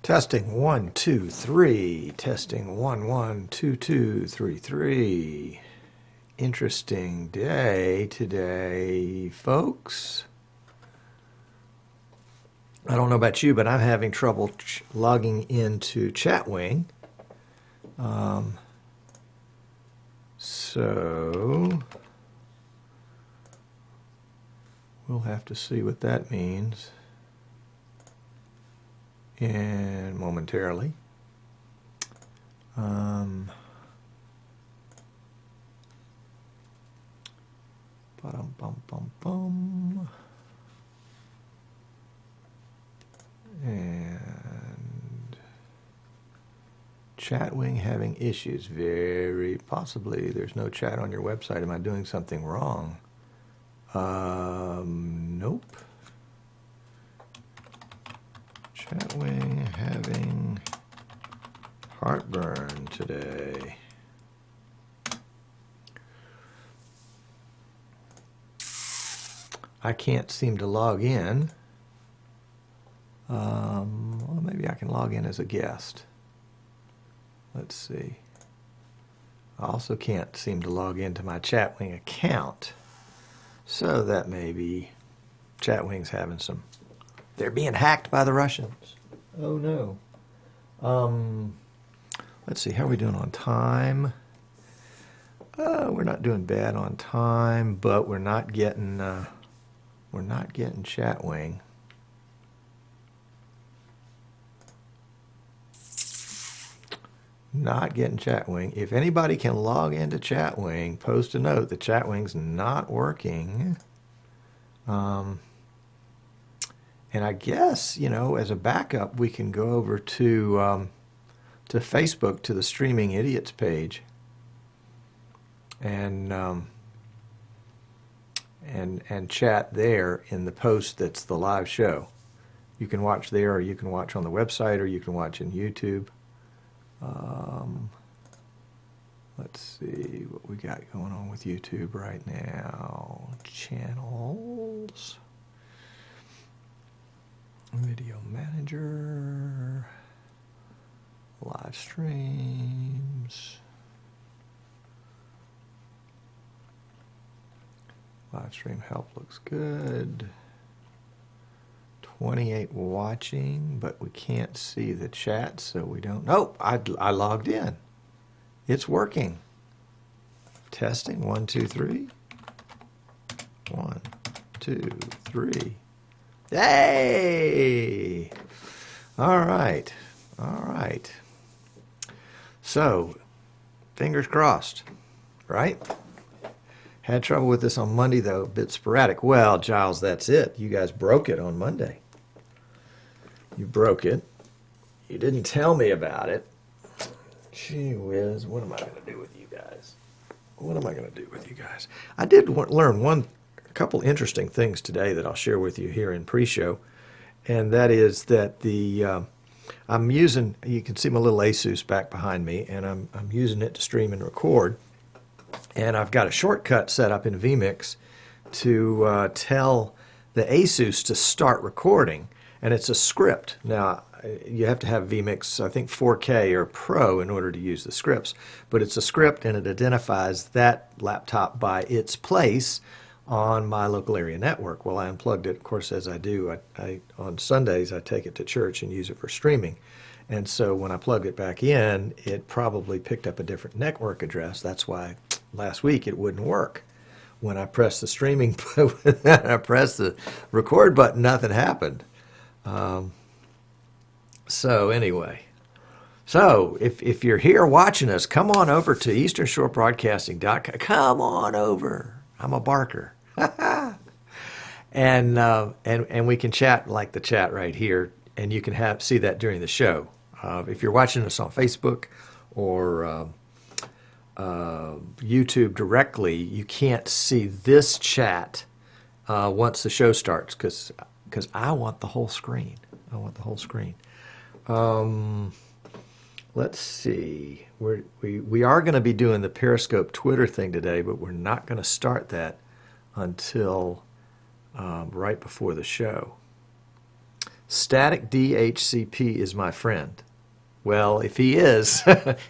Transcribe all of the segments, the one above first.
Testing 1 2 3. Testing 1 1 2 2 3 3. Interesting day today, folks. I don't know about you, but I'm having trouble logging into Chatwing. So we'll have to see what that means and momentarily. Bum, bum, bum, bum. And Chatwing having issues. Very possibly there's no chat on your website. Am I doing something wrong? Nope. Chatwing having heartburn today. I can't seem to log in. Well, maybe I can log in as a guest. Let's see. I also can't seem to log into my Chatwing account. So that may be Chatwing's having some... They're being hacked by the Russians. Oh no. Let's see, how are we doing on time? We're not doing bad on time, but we're not getting Chatwing. Not getting Chatwing. If anybody can log into Chatwing, post a note that Chatwing's not working. And I guess, you know, as a backup, we can go over to Facebook, to the Streaming Idiots page, and chat there in the post that's the live show. You can watch there, or you can watch on the website, or you can watch in YouTube. Let's see what we got going on with YouTube right now. Channels. Video manager. Live streams. Live stream help looks good. 28 watching, but we can't see the chat, so we don't... Nope, I logged in. It's working. Testing, 1 2 3. 1 2 3. Yay! All right. All right. So, fingers crossed, right? Had trouble with this on Monday, though, a bit sporadic. Well, Giles, that's it. You guys broke it on Monday. You broke it. You didn't tell me about it. Gee whiz, what am I going to do with you guys? What am I going to do with you guys? I did learn a couple interesting things today that I'll share with you here in pre-show, and that is that I'm using, you can see my little Asus back behind me, and I'm using it to stream and record. And I've got a shortcut set up in vMix to tell the Asus to start recording, and it's a script. Now, you have to have vMix, I think 4K or Pro in order to use the scripts, but it's a script and it identifies that laptop by its place on my local area network. Well, I unplugged it, of course, as I do. On Sundays, I take it to church and use it for streaming. And so when I plugged it back in, it probably picked up a different network address. That's why last week it wouldn't work. When I pressed the streaming, I pressed the record button, nothing happened. So anyway, so if you're here watching us, come on over to easternshore.broadcasting.com. Come on over. I'm a barker. and we can chat like the chat right here, and you can see that during the show. If you're watching us on Facebook or YouTube directly, you can't see this chat once the show starts because I want the whole screen. I want the whole screen. Let's see. We are going to be doing the Periscope Twitter thing today, but we're not going to start that until right before the show. Static DHCP is my friend. Well, if he is,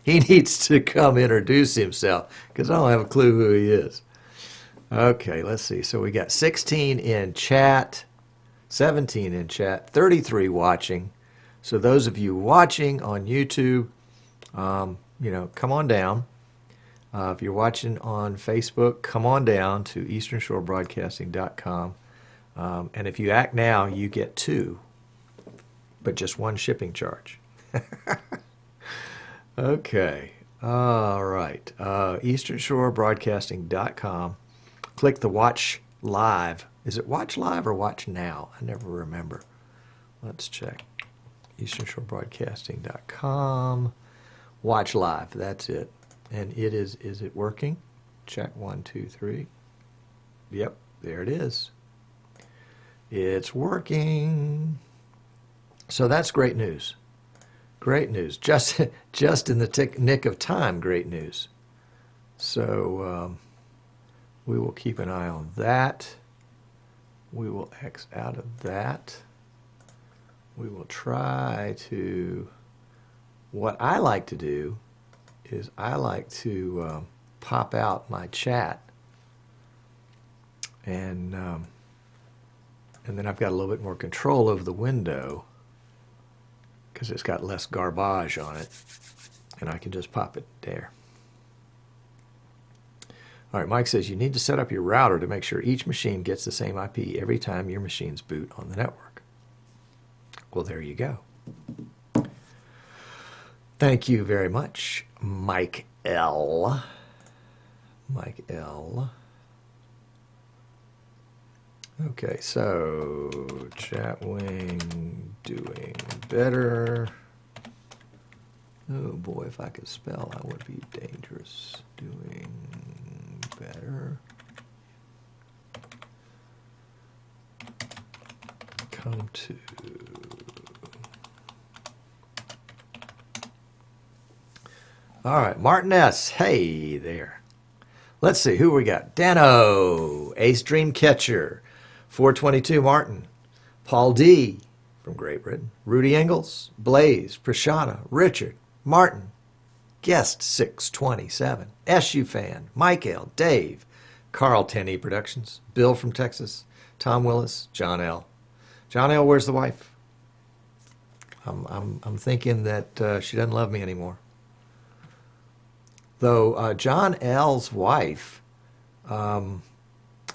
he needs to come introduce himself because I don't have a clue who he is. Okay, let's see. So we got 16 in chat, 17 in chat, 33 watching. So those of you watching on YouTube, come on down. If you're watching on Facebook, come on down to easternshorebroadcasting.com. And if you act now, you get 2, but just 1 shipping charge. Okay. All right. easternshorebroadcasting.com. Click the Watch Live. Is it Watch Live or Watch Now? I never remember. Let's check. easternshorebroadcasting.com. Watch Live. That's it. And it is it working? Check 1, 2, 3. Yep, there it is. It's working. So that's great news. Great news. Just in the nick of time, great news. So we will keep an eye on that. We will X out of that. We will try to, what I like to do is I like to pop out my chat and then I've got a little bit more control over the window because it's got less garbage on it, and I can just pop it there. All right, Mike says you need to set up your router to make sure each machine gets the same IP every time your machines boot on the network. Well, there you go. Thank you very much, Mike L. Mike L. Okay, so Chatwing doing better. Oh boy, if I could spell, I would be dangerous. Doing better. Come to. All right, Martin S. Hey there. Let's see who we got. Dano, Ace Dreamcatcher, 422 Martin, Paul D. from Great Britain, Rudy Engels, Blaze, Prashana, Richard, Martin, Guest 627, SU Fan, Mike L., Dave, Carl 10E Productions, Bill from Texas, Tom Willis, John L. John L., where's the wife? I'm thinking that she doesn't love me anymore. Though John L.'s wife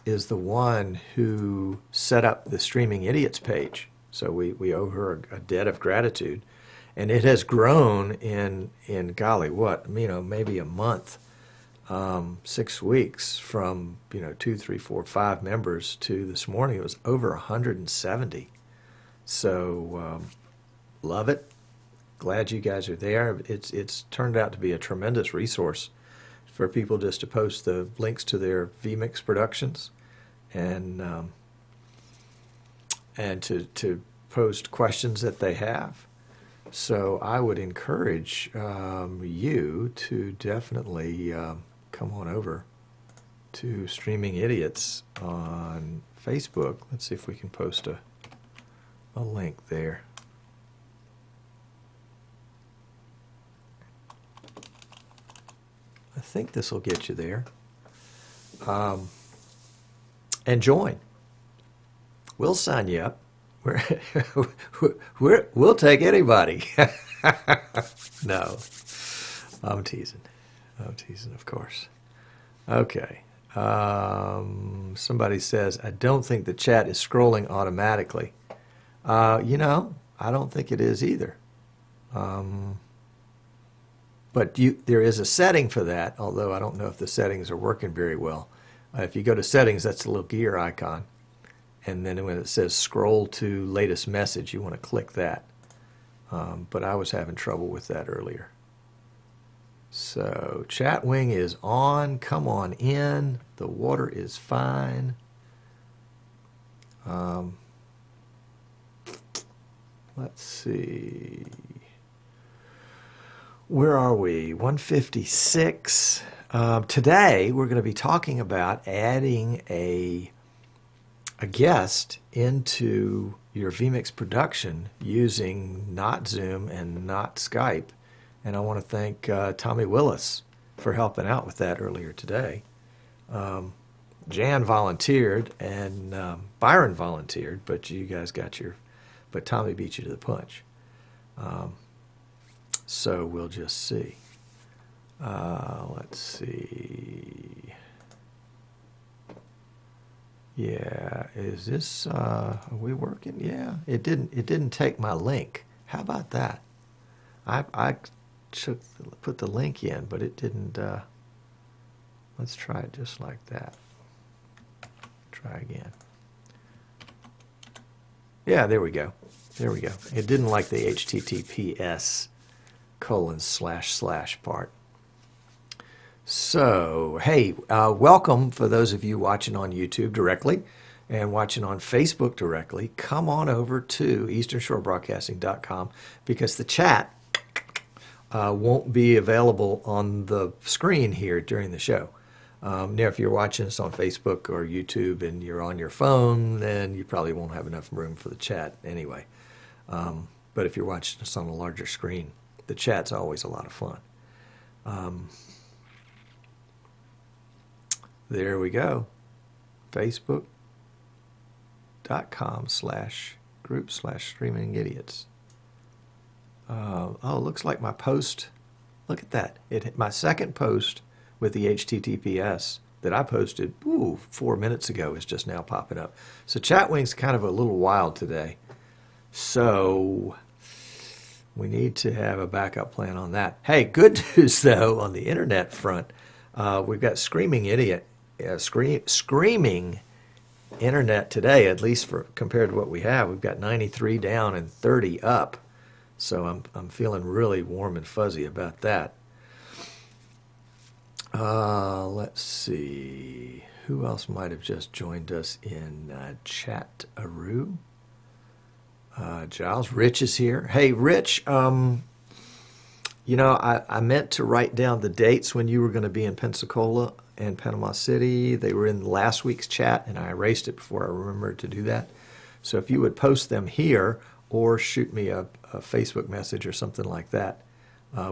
is the one who set up the Streaming Idiots page. So we owe her a debt of gratitude. And it has grown in golly, what, maybe a month, 6 weeks from, 2, 3, 4, 5 members to this morning. It was over 170. So love it. Glad you guys are there. It's turned out to be a tremendous resource for people just to post the links to their vMix productions and to post questions that they have. So I would encourage you to definitely come on over to Streaming Idiots on Facebook. Let's see if we can post a link there. I think this will get you there. And join. We'll sign you up. We'll take anybody. No, I'm teasing. I'm teasing, of course. Okay. Somebody says, I don't think the chat is scrolling automatically. I don't think it is either. But there is a setting for that, although I don't know if the settings are working very well. If you go to settings, that's the little gear icon. And then when it says scroll to latest message, you want to click that. But I was having trouble with that earlier. So Chatwing is on. Come on in. The water is fine. Let's see. Where are we? 156. Today we're going to be talking about adding a guest into your vMix production using not Zoom and not Skype. And I want to thank Tommy Willis for helping out with that earlier today. Jan volunteered and Byron volunteered, but you guys but Tommy beat you to the punch. So we'll just see. Let's see. Yeah, is this, are we working? Yeah, it didn't take my link. How about that? I put the link in, but it didn't, let's try it just like that. Try again. Yeah, there we go. There we go. It didn't like the HTTPS : / part. So, hey, welcome for those of you watching on YouTube directly and watching on Facebook directly. Come on over to easternshorebroadcasting.com because the chat won't be available on the screen here during the show. Now, if you're watching us on Facebook or YouTube and you're on your phone, then you probably won't have enough room for the chat anyway. But if you're watching us on a larger screen, the chat's always a lot of fun. There we go. Facebook.com/group/streaming-idiots. Oh, looks like my post. Look at that. My second post with the HTTPS that I posted 4 minutes ago is just now popping up. So Chatwing's kind of a little wild today. So we need to have a backup plan on that. Hey, good news though on the internet front. We've got screaming internet today, at least compared to what we have. We've got 93 down and 30 up. So I'm feeling really warm and fuzzy about that. Let's see. Who else might have just joined us in chat-a-roo? Giles. Rich is here. Hey, Rich, you know, I meant to write down the dates when you were going to be in Pensacola and Panama City. They were in last week's chat, and I erased it before I remembered to do that. So if you would post them here or shoot me a Facebook message or something like that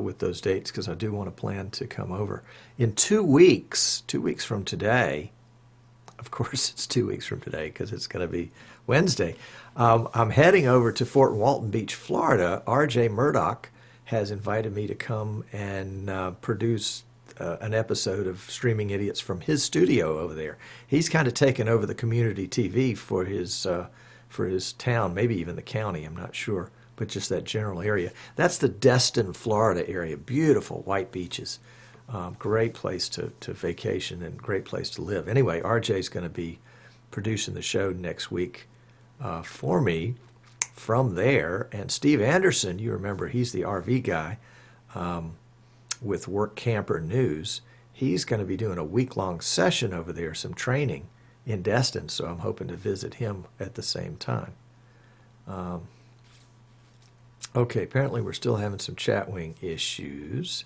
with those dates, because I do want to plan to come over. In 2 weeks, 2 weeks from today, of course it's 2 weeks from today because it's going to be Wednesday, I'm heading over to Fort Walton Beach, Florida. RJ Murdoch has invited me to come and produce an episode of Streaming Idiots from his studio over there. He's kind of taken over the community TV for his town, maybe even the county, I'm not sure, but just that general area. That's the Destin, Florida area. Beautiful white beaches. Great place to vacation and great place to live. Anyway, RJ's going to be producing the show next week for me from there. And Steve Anderson, you remember, he's the RV guy with Work Camper News. He's going to be doing a week-long session over there, some training in Destin, so I'm hoping to visit him at the same time. Okay, apparently we're still having some Chatwing issues.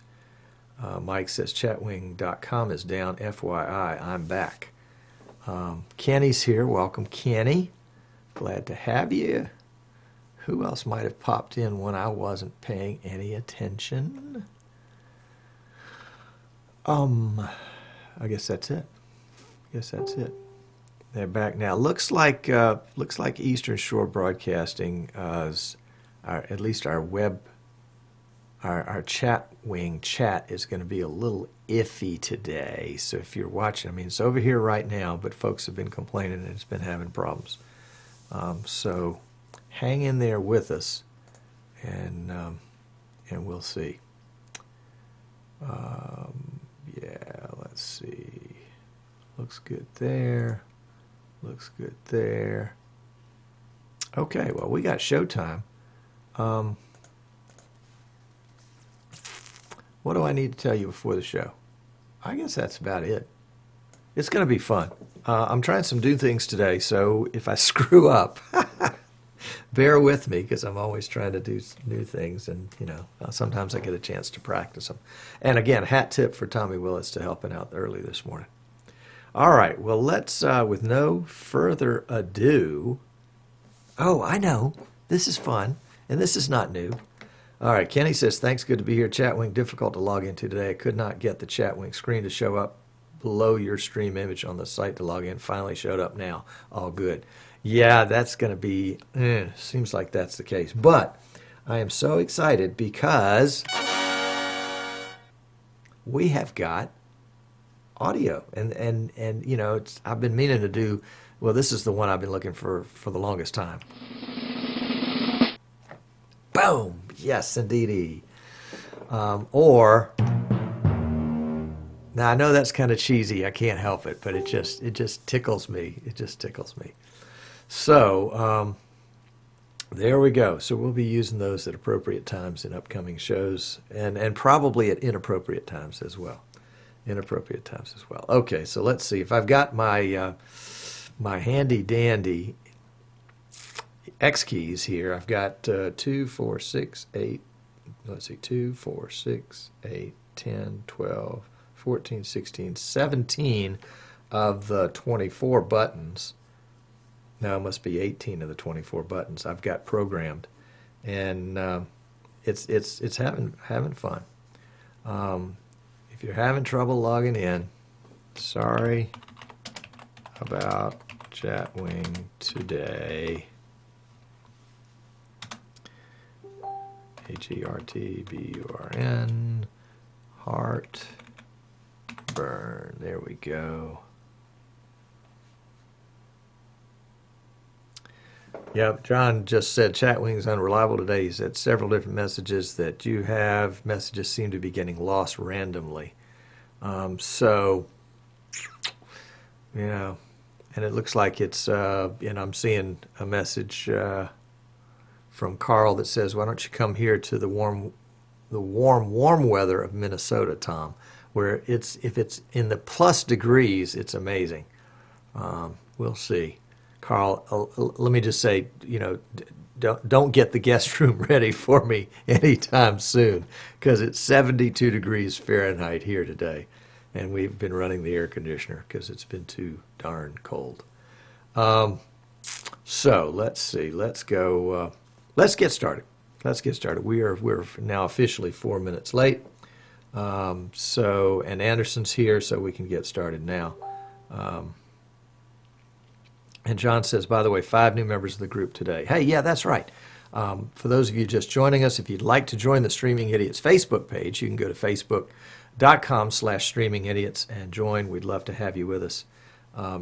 Mike says chatwing.com is down. FYI, I'm back. Kenny's here. Welcome, Kenny. Glad to have you. Who else might have popped in when I wasn't paying any attention? I guess that's it. They're back now. Looks like Eastern Shore Broadcasting at least our web, our Chatwing chat is going to be a little iffy today. So if you're watching, I mean, it's over here right now, but folks have been complaining and it's been having problems. So hang in there with us, and we'll see. Yeah, let's see. Looks good there. Looks good there. Okay, well, we got showtime. What do I need to tell you before the show? I guess that's about it. It's going to be fun. I'm trying some new things today, so if I screw up, bear with me, because I'm always trying to do new things, and sometimes I get a chance to practice them. And again, hat tip for Tommy Willis to helping out early this morning. All right, well, let's, with no further ado, Oh, I know. This is fun, and this is not new. All right, Kenny says, thanks, good to be here. Chatwing, difficult to log into today. I could not get the Chatwing screen to show up below your stream image on the site to log in. Finally showed up now. All good. Yeah, that's going to be, seems like that's the case. But I am so excited because we have got audio. And you know, I've been meaning to do, well, this is the one I've been looking for the longest time. Boom! Yes, indeedy. Or, now I know that's kind of cheesy. I can't help it, but it just tickles me. It just tickles me. So, there we go. So we'll be using those at appropriate times in upcoming shows, and probably at inappropriate times as well. Inappropriate times as well. Okay, so let's see if I've got my my handy dandy X keys here. I've got 2, 4, 6, 8. Let's see, 2, 4, 6, 8, 10, 12, 14, 16, 17 of the 24 buttons. Now it must be 18 of the 24 buttons I've got programmed, and it's having fun. If you're having trouble logging in, sorry about Chatwing today. HERTBURN, heart burn. There we go. Yep, John just said Chatwing is unreliable today. He said several different messages that you have. Messages seem to be getting lost randomly. So, you know, and it looks like it's, and I'm seeing a message from Carl that says, why don't you come here to the warm weather of Minnesota, Tom, where if it's in the plus degrees, it's amazing. We'll see. Carl, let me just say, you know, don't get the guest room ready for me anytime soon, because it's 72 degrees Fahrenheit here today, and we've been running the air conditioner because it's been too darn cold. So let's see. Let's go. Let's get started. Let's get started. We're now officially 4 minutes late. So, and Anderson's here, so we can get started now. And John says, by the way, 5 new members of the group today. Hey, yeah, that's right. For those of you just joining us, if you'd like to join the Streaming Idiots Facebook page, you can go to facebook.com/streamingidiots and join. We'd love to have you with us.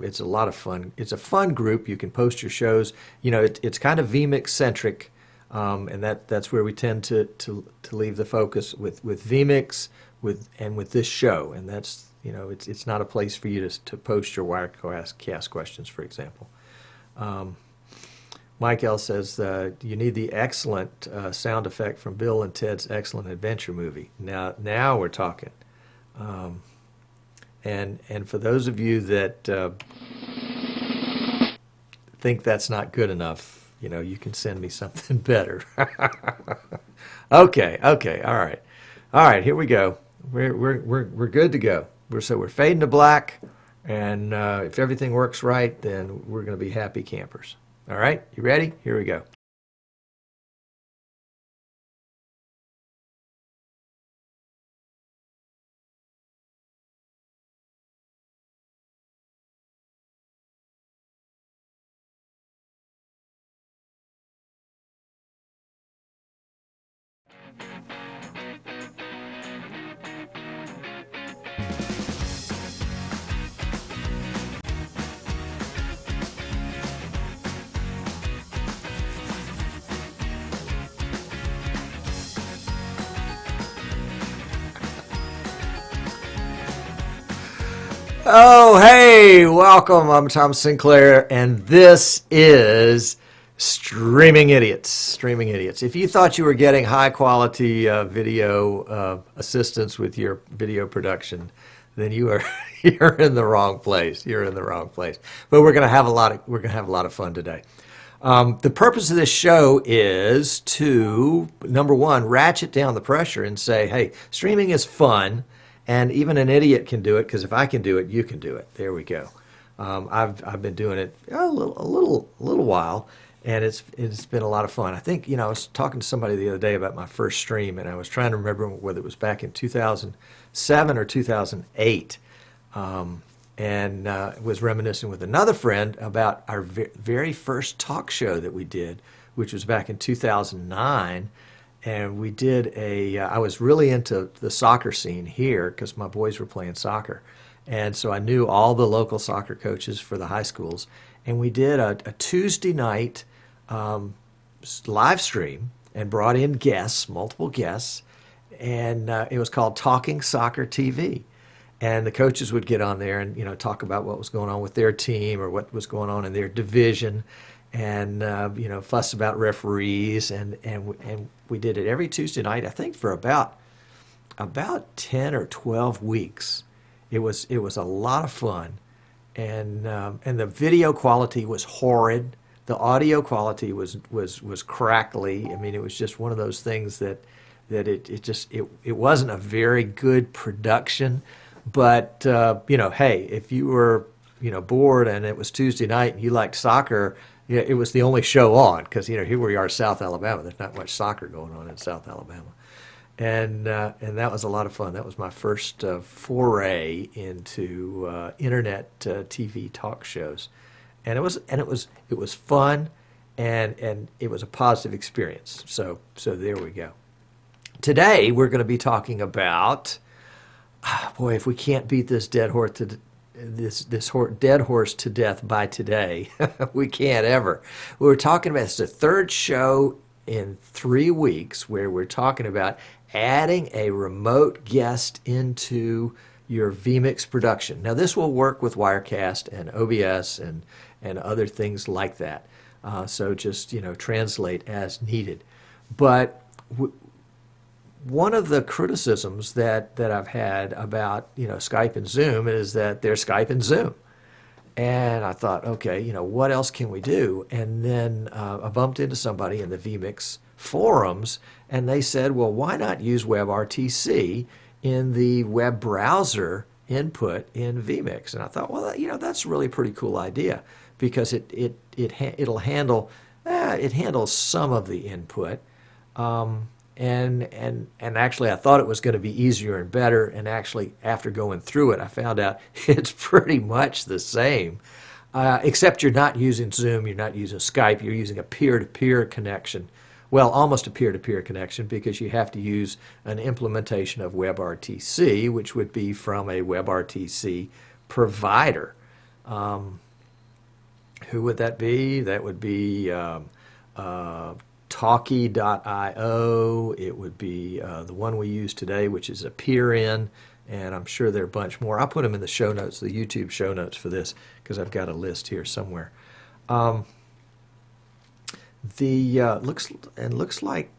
It's a lot of fun. It's a fun group. You can post your shows. You know, it's kind of vMix centric, and that's where we tend to leave the focus with vMix and with this show. And that's, you know, it's not a place for you to post your Wirecast questions, for example. Mike L. says, you need the excellent sound effect from Bill and Ted's Excellent Adventure movie. Now we're talking. And for those of you that think that's not good enough, you know, you can send me something better. Okay, all right, here we go. We're good to go. We're fading to black, and if everything works right, then we're going to be happy campers. All right, you ready? Here we go. Oh, hey, welcome. I'm Tom Sinclair, and this is Streaming Idiots. Streaming Idiots. If you thought you were getting high-quality video assistance with your video production, then you're in the wrong place. You're in the wrong place. But we're going to have a lot of fun today. The purpose of this show is to, number one, ratchet down the pressure and say, hey, streaming is fun. And even an idiot can do it, because if I can do it, you can do it. There we go. I've been doing it a little while, And it's been a lot of fun. I think, I was talking to somebody the other day about my first stream, and I was trying to remember whether it was back in 2007 or 2008. And was reminiscing with another friend about our very first talk show that we did, which was back in 2009. And we did I was really into the soccer scene here because my boys were playing soccer. And so I knew all the local soccer coaches for the high schools. And we did a Tuesday night live stream and brought in guests, multiple guests. And it was called Talking Soccer TV. And the coaches would get on there and, talk about what was going on with their team or what was going on in their division, and fuss about referees, and we did it every Tuesday night, I think for about 10 or 12 weeks. It was a lot of fun, and the video quality was horrid. The audio quality was crackly. I mean, it was just one of those things that it wasn't a very good production. But hey, if you were bored and it was Tuesday night and you liked soccer, it was the only show on, because here we are, South Alabama. There's not much soccer going on in South Alabama, and that was a lot of fun. That was my first foray into internet TV talk shows, and it was fun, and it was a positive experience. So there we go. Today we're going to be talking about, boy, if we can't beat this dead horse to dead horse to death by today, we can't ever. We were talking about, it's the third show in 3 weeks where we're talking about adding a remote guest into your vMix production. Now, this will work with Wirecast and OBS and other things like that. So just translate as needed. But one of the criticisms that I've had about Skype and Zoom is that they're Skype and Zoom, and I thought, okay, what else can we do? And then I bumped into somebody in the vMix forums, and they said, well, why not use WebRTC in the web browser input in vMix? And I thought, well, that's a really pretty cool idea, because it'll handle it handles some of the input. And actually, I thought it was going to be easier and better, and actually, after going through it, I found out it's pretty much the same, except you're not using Zoom, you're not using Skype, you're using a peer-to-peer connection. Well, almost a peer-to-peer connection, because you have to use an implementation of WebRTC, which would be from a WebRTC provider. Who would that be? That would be Talkie.io. It would be the one we use today, which is a peer-in, and I'm sure there are a bunch more. I'll put them in the show notes, the YouTube show notes for this, because I've got a list here somewhere. Looks like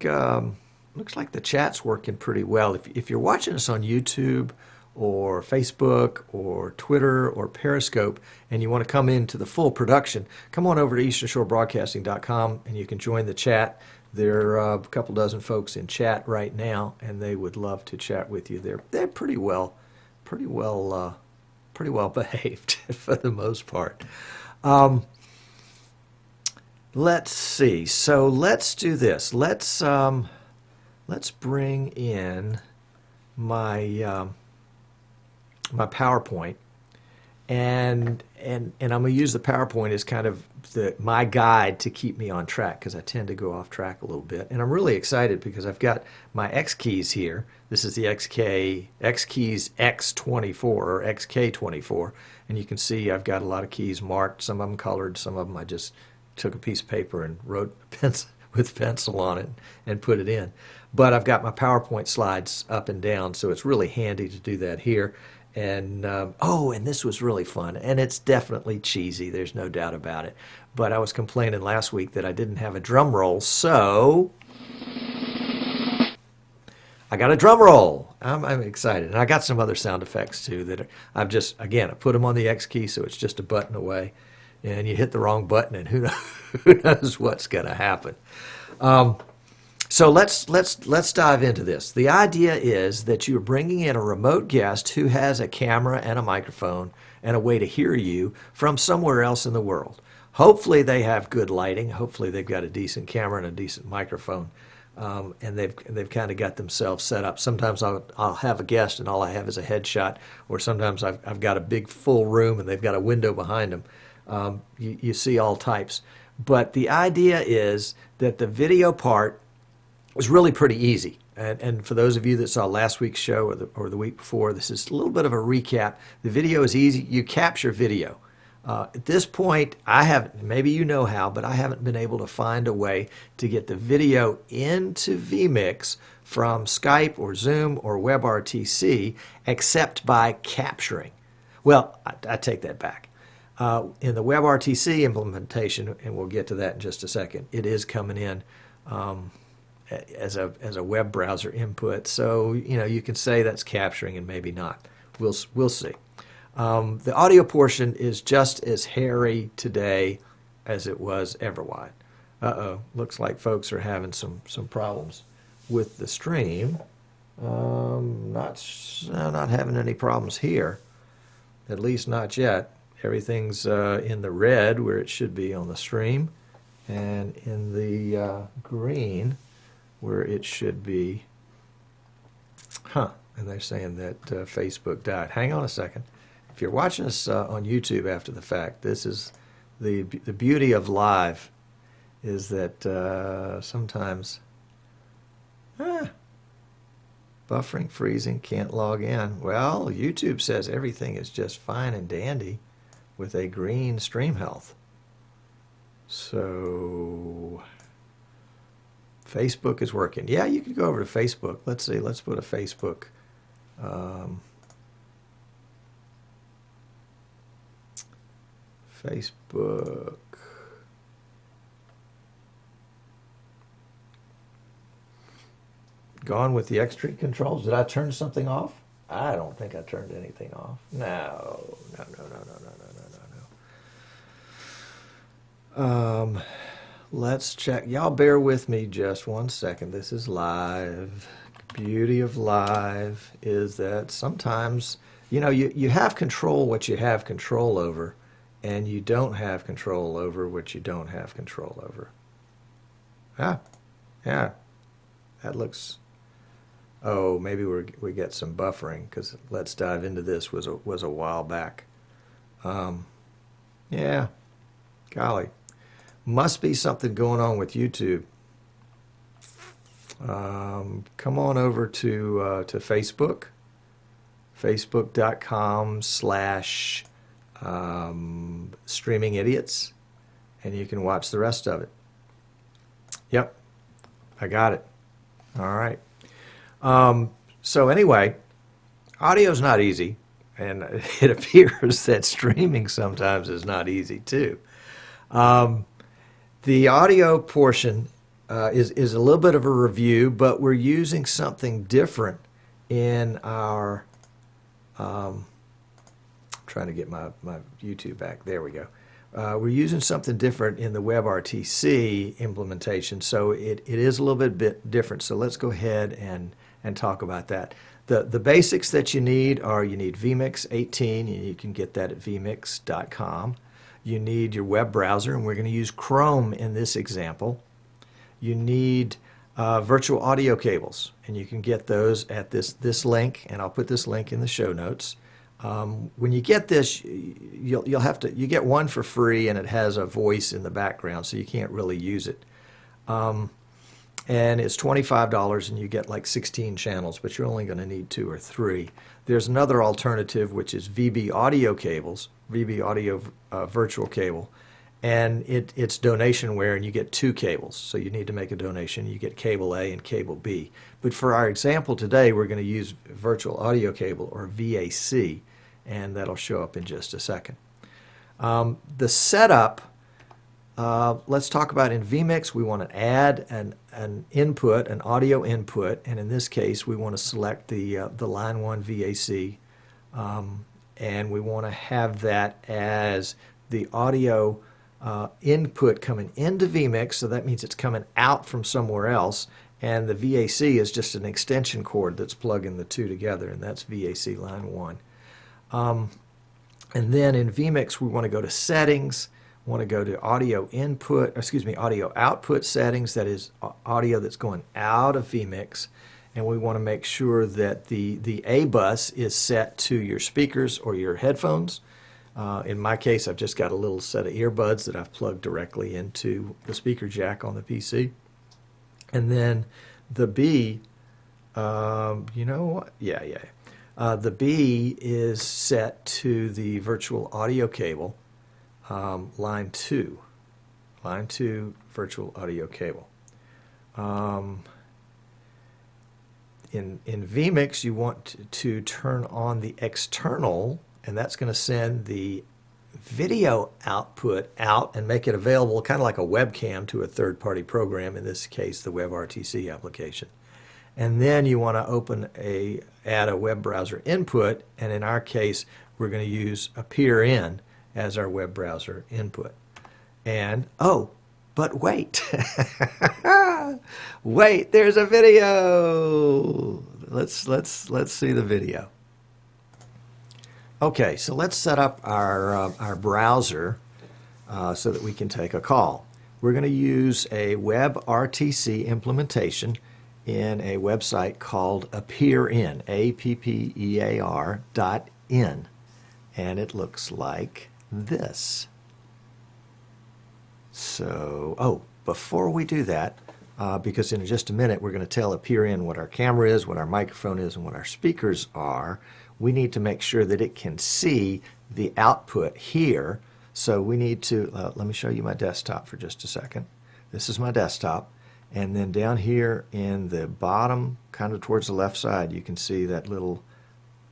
the chat's working pretty well. If you're watching us on YouTube or Facebook or Twitter or Periscope, and you want to come into the full production, come on over to easternshorebroadcasting.com and you can join the chat. There are a couple dozen folks in chat right now, and they would love to chat with you. They're pretty well behaved for the most part. Let's see. So let's do this. Let's bring in my my PowerPoint, and I'm going to use the PowerPoint as kind of my guide to keep me on track, because I tend to go off track a little bit. And I'm really excited because I've got my X keys here. This is the X keys X24 or XK24, and you can see I've got a lot of keys marked, some of them colored, some of them I just took a piece of paper and wrote with pencil on it and put it in. But I've got my PowerPoint slides up and down, so it's really handy to do that here. And and this was really fun, and it's definitely cheesy, there's no doubt about it. But I was complaining last week that I didn't have a drum roll, so I got a drum roll. I'm excited, and I got some other sound effects too that I put them on the X key, so it's just a button away, and you hit the wrong button, and who knows what's going to happen. So let's dive into this. The idea is that you're bringing in a remote guest who has a camera and a microphone and a way to hear you from somewhere else in the world. Hopefully they have good lighting. Hopefully they've got a decent camera and a decent microphone, and they've kind of got themselves set up. Sometimes I'll have a guest and all I have is a headshot, or sometimes I've got a big full room and they've got a window behind them. You see all types. But the idea is that the video part is really pretty easy. And for those of you that saw last week's show or the week before, this is a little bit of a recap. The video is easy. You capture video. At this point, I haven't, maybe you know how, but I haven't been able to find a way to get the video into vMix from Skype or Zoom or WebRTC except by capturing. Well, I take that back. In the WebRTC implementation, and we'll get to that in just a second, it is coming in as a web browser input. So, you can say that's capturing and maybe not. We'll see. The audio portion is just as hairy today as it was ever-wide. Looks like folks are having some problems with the stream. Not having any problems here, at least not yet. Everything's in the red where it should be on the stream, and in the green where it should be. And they're saying that Facebook died. Hang on a second. If you're watching us on YouTube after the fact, this is the beauty of live, is that sometimes buffering, freezing, can't log in. Well, YouTube says everything is just fine and dandy with a green stream health. So Facebook is working. Yeah, you can go over to Facebook. Let's see. Let's put a Facebook. Facebook. Gone with the extreme controls. Did I turn something off? I don't think I turned anything off. No. Let's check. Y'all bear with me just 1 second. This is live. Beauty of live is that sometimes, you have control what you have control over, and you don't have control over what you don't have control over. Yeah. That looks... Oh, maybe we get some buffering, because Let's Dive Into This was a while back. Yeah. Golly. Must be something going on with YouTube. Come on over to Facebook. Facebook.com/streaming idiots, and you can watch the rest of it. Yep, I got it. All right. So anyway, audio's not easy, and it appears that streaming sometimes is not easy too. The audio portion is a little bit of a review, but we're using something different in our trying to get my YouTube back. There we go. We're using something different in the WebRTC implementation, so it is a little bit different. So let's go ahead and talk about that. The basics that you need are, you need vMix 18, and you can get that at vmix.com. You need your web browser, and we're going to use Chrome in this example. You need virtual audio cables, and you can get those at this link, and I'll put this link in the show notes. When you get this, you get one for free, and it has a voice in the background, so you can't really use it. And it's $25, and you get like 16 channels, but you're only going to need 2 or 3. There's another alternative, which is VB audio cables, VB audio virtual cable, and it's donationware, and you get 2 cables. So you need to make a donation. You get cable A and cable B. But for our example today, we're going to use virtual audio cable, or VAC, and that'll show up in just a second. The setup, let's talk about in vMix. We want to add an input, an audio input, and in this case we want to select the line 1 VAC, and we want to have that as the audio input coming into vMix, so that means it's coming out from somewhere else, and the VAC is just an extension cord that's plugging the two together, and that's VAC line 1. And then in vMix we want to go to settings, want to go to audio input, excuse me, audio output settings, that is audio that's going out of vMix, and we want to make sure that the A bus is set to your speakers or your headphones. In my case, I've just got a little set of earbuds that I've plugged directly into the speaker jack on the PC. And then the B, you know what? Yeah. The B is set to the virtual audio cable, line 2. Line 2 virtual audio cable. In vMix, you want to turn on the external, and that's going to send the video output out and make it available kind of like a webcam to a third-party program, in this case the WebRTC application. And then you want to add a web browser input, and in our case we're going to use AppearIn as our web browser input. And oh, but wait, wait, there's a video. Let's see the video. Okay, so let's set up our browser so that we can take a call. We're going to use a WebRTC implementation in a website called AppearIn, APPEAR.in, and it looks like this. So, before we do that, because in just a minute we're going to tell AppearIn what our camera is, what our microphone is, and what our speakers are, we need to make sure that it can see the output here. So we need to, let me show you my desktop for just a second. This is my desktop. And then down here in the bottom, kind of towards the left side, you can see that little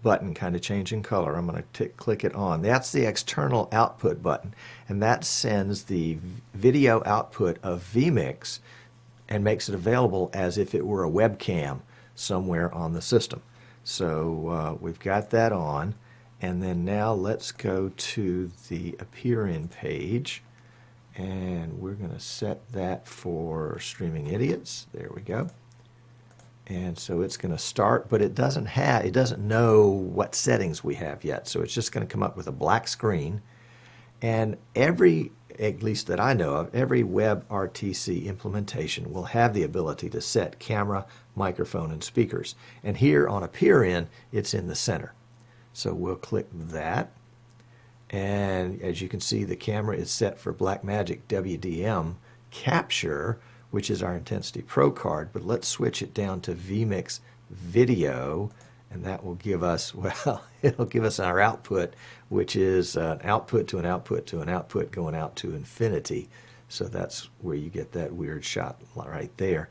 button kind of changing color. I'm going to click it on. That's the external output button, and that sends the video output of vMix and makes it available as if it were a webcam somewhere on the system. So we've got that on, and then now let's go to the AppearIn page, and we're going to set that for Streaming Idiots. There we go. And so it's going to start, but it doesn't know what settings we have yet. So it's just going to come up with a black screen. And every, at least that I know of, every WebRTC implementation will have the ability to set camera, microphone, and speakers. And here on AppearIn, it's in the center. So we'll click that. And as you can see, the camera is set for Blackmagic WDM capture, which is our Intensity Pro card, but let's switch it down to vMix video, and that will give us, well, it'll give us our output, which is an output to an output to an output going out to infinity. So that's where you get that weird shot right there.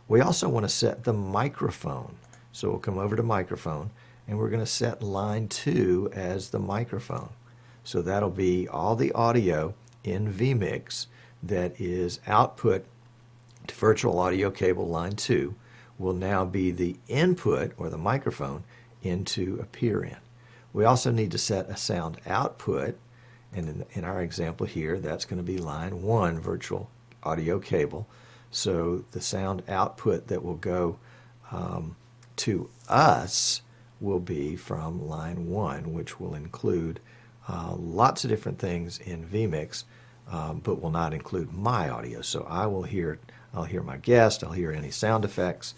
We also want to set the microphone. So we'll come over to microphone, and we're going to set line 2 as the microphone. So that'll be all the audio in vMix that is output to virtual audio cable line 2 will now be the input, or the microphone, into AppearIn. We also need to set a sound output, and in our example here, that's going to be line 1 virtual audio cable. So the sound output that will go to us will be from line 1, which will include lots of different things in vMix, but will not include my audio. So I'll hear my guest, I'll hear any sound effects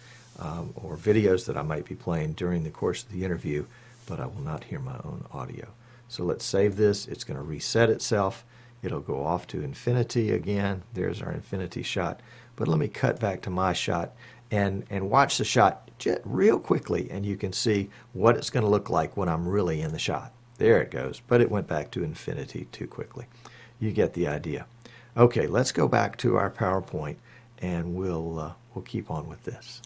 or videos that I might be playing during the course of the interview, but I will not hear my own audio. So let's save this. It's going to reset itself. It'll go off to infinity again. There's our infinity shot. But let me cut back to my shot and watch the shot real quickly, and you can see what it's going to look like when I'm really in the shot. There it goes, but it went back to infinity too quickly. You get the idea. Okay, let's go back to our PowerPoint, and we'll keep on with this.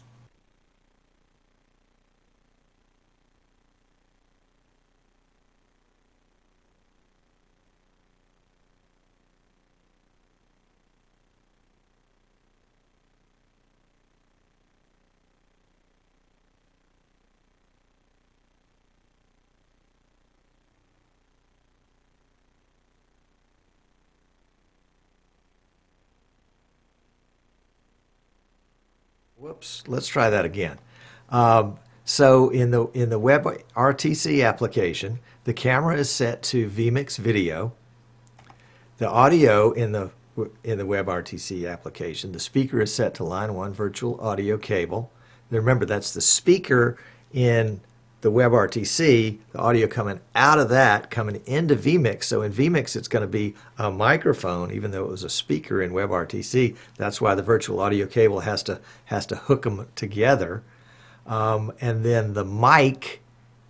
Whoops, let's try that again. So in the WebRTC application, the camera is set to vMix video. the audio in the WebRTC application, the speaker is set to line 1 virtual audio cable. Now remember, that's the speaker in the WebRTC, the audio coming out of that, coming into vMix. So in vMix, it's going to be a microphone, even though it was a speaker in WebRTC. That's why the virtual audio cable has to hook them together. And then the mic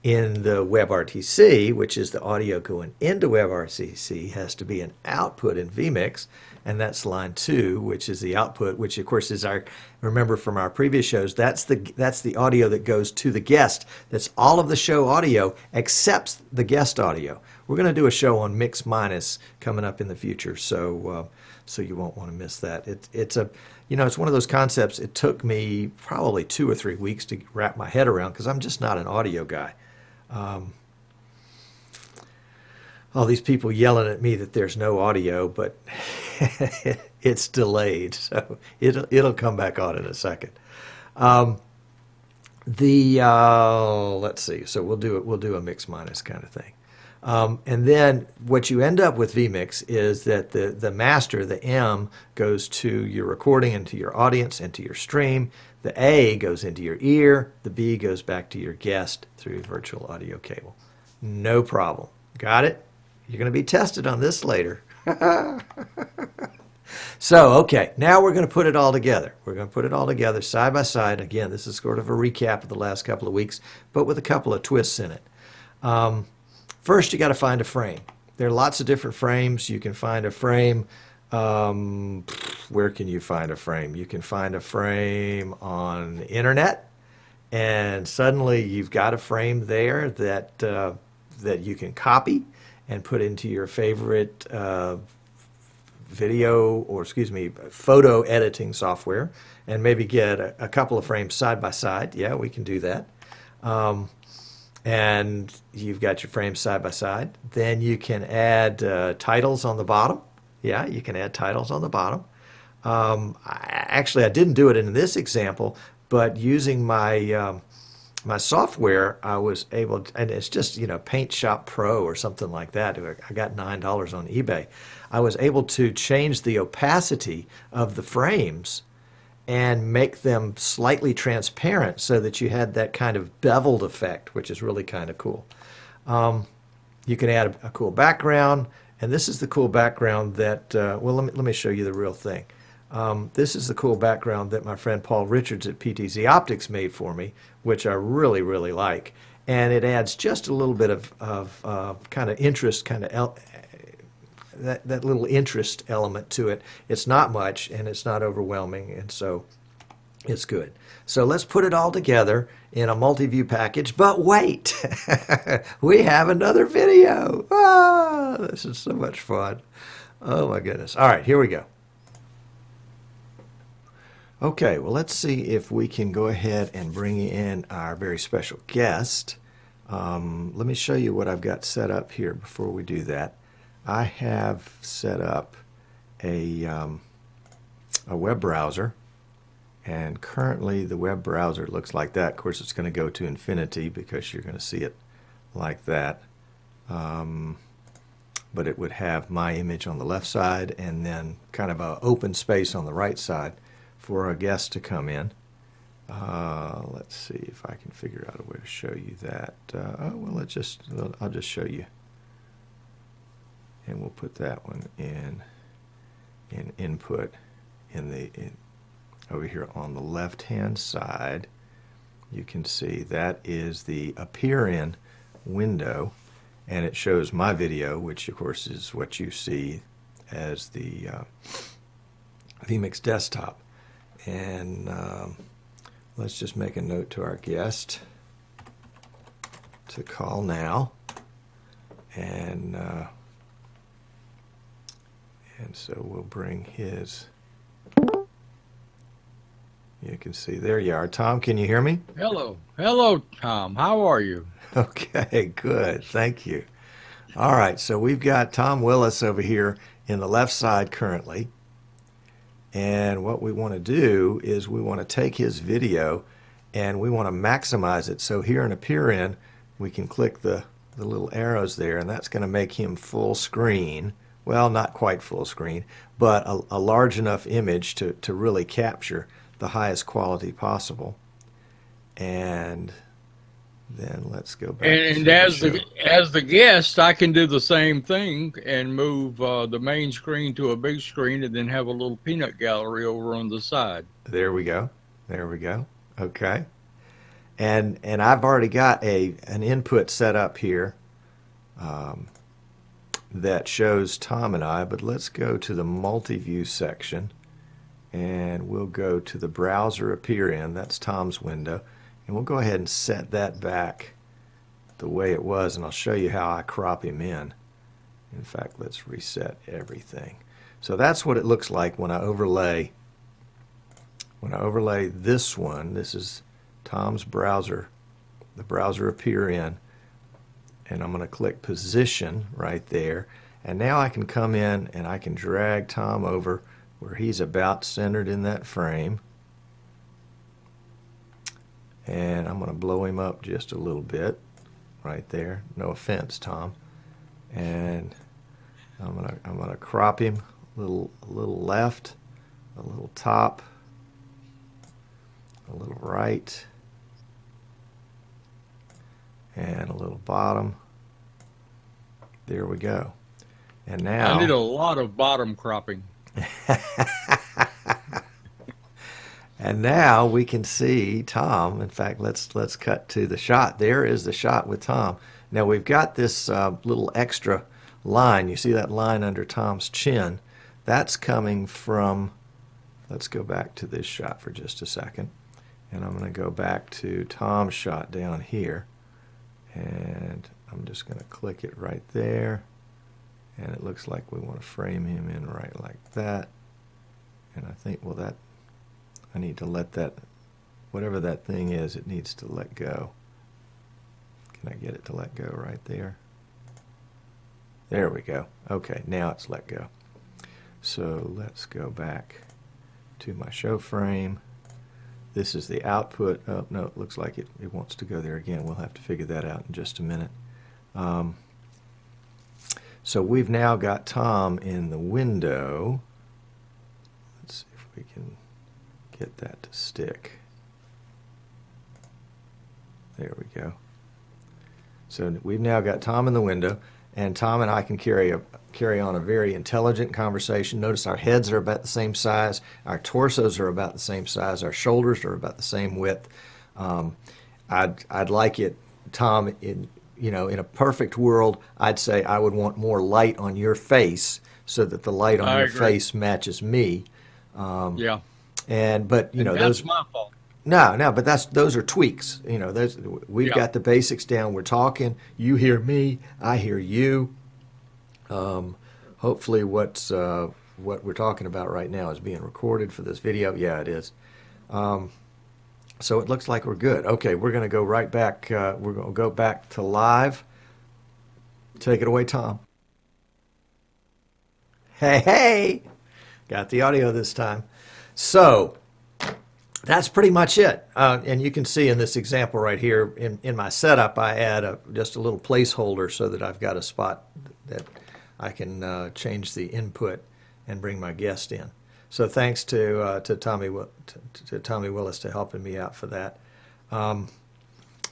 in the WebRTC, which is the audio going into WebRTC, has to be an output in vMix, and that's line 2, which is the output, which of course is our, remember from our previous shows, that's the audio that goes to the guest. That's all of the show audio except the guest audio. We're going to do a show on mix minus coming up in the future, so so you won't want to miss that. It's a, you know, it's one of those concepts. It took me probably 2 or 3 weeks to wrap my head around because I'm just not an audio guy. All these people yelling at me that there's no audio, but it's delayed, so it'll come back on in a second. Let's see. So we'll do a mix minus kind of thing. And then what you end up with vMix is that the master, the M, goes to your recording and to your audience and to your stream. The A goes into your ear. The B goes back to your guest through virtual audio cable. No problem. Got it? You're going to be tested on this later. So, okay, now we're going to put it all together. We're going to put it all together side by side. Again, this is sort of a recap of the last couple of weeks, but with a couple of twists in it. First, you got to find a frame. There are lots of different frames. You can find a frame. Where can you find a frame? You can find a frame on the internet, and suddenly you've got a frame there that that you can copy and put into your favorite photo editing software, and maybe get a couple of frames side by side. Yeah, we can do that. And you've got your frames side by side. Then you can add titles on the bottom. Yeah, you can add titles on the bottom. Actually, I didn't do it in this example, but using my my software, I was able to, and it's just, you know, Paint Shop Pro or something like that. I got $9 on eBay. I was able to change the opacity of the frames and make them slightly transparent so that you had that kind of beveled effect, which is really kind of cool. You can add a cool background, and this is the cool background that, well, let me show you the real thing. This is the cool background that my friend Paul Richards at PTZ Optics made for me, which I really, really like. And it adds just a little bit of kind of interest, kind of that little interest element to it. It's not much, and it's not overwhelming, and so it's good. So let's put it all together in a multi-view package. But wait, we have another video. Ah, this is so much fun. Oh my goodness. All right, here we go. Okay, well, let's see if we can go ahead and bring in our very special guest. Let me show you what I've got set up here before we do that. I have set up a web browser, and currently the web browser looks like that. Of course, it's going to go to infinity because you're going to see it like that. But it would have my image on the left side and then kind of an open space on the right side for a guest to come in. Let's see if I can figure out a way to show you that. Oh, well, I'll just show you. And we'll put that one in input over here on the left-hand side. You can see that is the appear in window, and it shows my video, which of course is what you see as the vMix desktop. And let's just make a note to our guest to call now, and so we'll bring his. You can see, there you are. Tom, can you hear me? Hello, Tom. How are you? Okay, good. Thank you. All right, so we've got Tom Willis over here in the left side currently. And what we want to do is we want to take his video and we want to maximize it. So here in Appear In, we can click the little arrows there, and that's going to make him full screen, well, not quite full screen, but a large enough image to really capture the highest quality possible. And then let's go back And to the show. as the guest, I can do the same thing and move the main screen to a big screen, and then have a little peanut gallery over on the side. There we go. There we go. Okay. And I've already got an input set up here that shows Tom and I, but let's go to the multi-view section, and we'll go to the browser appear in. That's Tom's window, and we'll go ahead and set that back the way it was, and I'll show you how I crop him in. In fact, let's reset everything. So that's what it looks like when I overlay this one. This is Tom's browser, the browser appear in, and I'm going to click position right there, and now I can come in and I can drag Tom over where he's about centered in that frame, and I'm going to blow him up just a little bit right there. No offense, Tom. And I'm gonna crop him a little left, a little top, a little right, and a little bottom. There we go. And now I did a lot of bottom cropping. and now we can see Tom. In fact, let's cut to the shot. There is the shot with Tom. Now we've got this little extra line. You see that line under Tom's chin? That's coming from, let's go back to this shot for just a second. And I'm going to go back to Tom's shot down here. And I'm just going to click it right there. And it looks like we want to frame him in right like that. And I think, well, that I need to let that, whatever that thing is, it needs to let go. Can I get it to let go right there? There we go. Okay, now it's let go. So let's go back to my show frame. This is the output. Oh, no, it looks like it wants to go there again. We'll have to figure that out in just a minute. So we've now got Tom in the window. Let's see if we can get that to stick. There we go. So we've now got Tom in the window, and Tom and I can carry on a very intelligent conversation. Notice our heads are about the same size, our torsos are about the same size, our shoulders are about the same width. I'd like it, Tom, in a perfect world, I'd say I would want more light on your face so that the light on your face matches me. Yeah. But that's those. my fault. No, but those are tweaks. We've got the basics down. We're talking. You hear me. I hear you. Hopefully, what we're talking about right now is being recorded for this video. Yeah, it is. So it looks like we're good. Okay, we're going to go right back. We're going to go back to live. Take it away, Tom. Hey, got the audio this time. So that's pretty much it. And you can see in this example right here, in my setup, I add just a little placeholder so that I've got a spot that I can change the input and bring my guest in. So thanks to Tommy Willis to helping me out for that.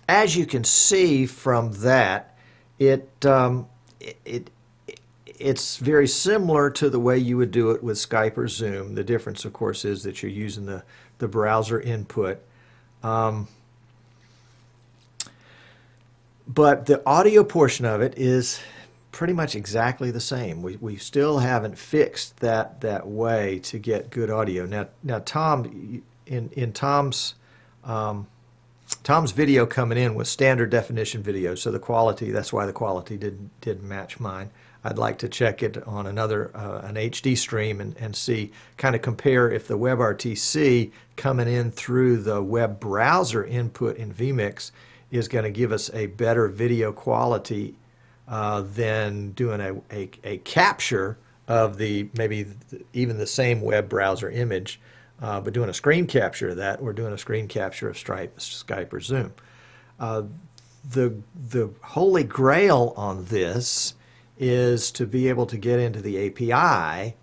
As you can see from that, it's very similar to the way you would do it with Skype or Zoom. The difference, of course, is that you're using the browser input. But the audio portion of it is pretty much exactly the same. We still haven't fixed that way to get good audio. Now Tom, in Tom's video coming in was standard definition video, so the quality, that's why the quality didn't match mine. I'd like to check it on another an HD stream and see, kind of compare if the WebRTC coming in through the web browser input in vMix is going to give us a better video quality than doing a capture of maybe even the same web browser image, but doing a screen capture of that, or doing a screen capture of Skype or Zoom. The holy grail on this is to be able to get into the API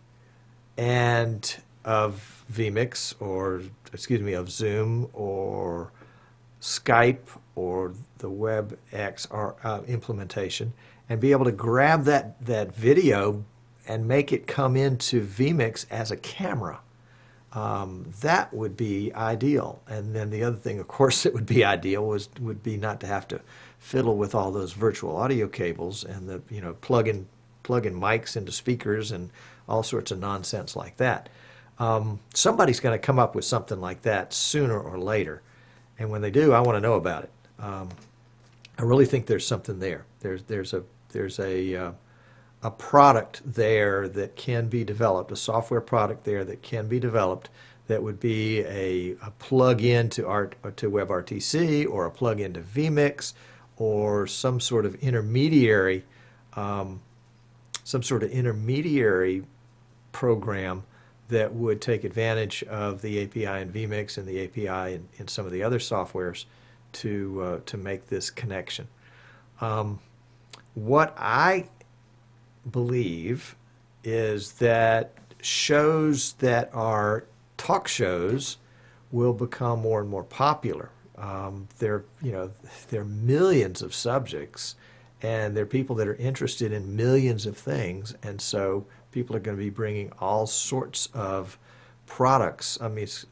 and of vMix, or excuse me, of Zoom or Skype or the WebEx implementation, and be able to grab that video and make it come into vMix as a camera. That would be ideal. And then the other thing, of course, that would be ideal would be not to have to fiddle with all those virtual audio cables and the plug in mics into speakers and all sorts of nonsense like that. Somebody's going to come up with something like that sooner or later, and when they do, I want to know about it. I really think there's something there. There's a product there that can be developed, a software product there that can be developed that would be a plug-in to WebRTC, or a plug-in to vMix, or some sort of intermediary program that would take advantage of the API in vMix and the API in some of the other softwares to make this connection. What I believe is that shows that are talk shows will become more and more popular. There are millions of subjects, and there are people that are interested in millions of things, and so people are going to be bringing all sorts of products,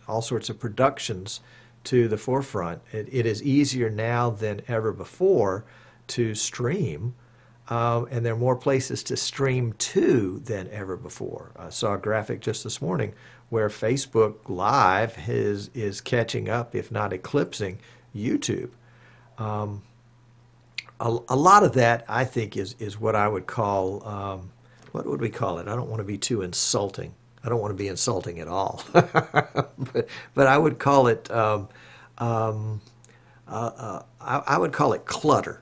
all sorts of productions to the forefront. It is easier now than ever before to stream, and there are more places to stream to than ever before. I saw a graphic just this morning where Facebook Live is catching up, if not eclipsing, YouTube. A lot of that, I think, is what I would call, what would we call it? I don't want to be too insulting. I don't want to be insulting at all. but I would call it, I would call it clutter.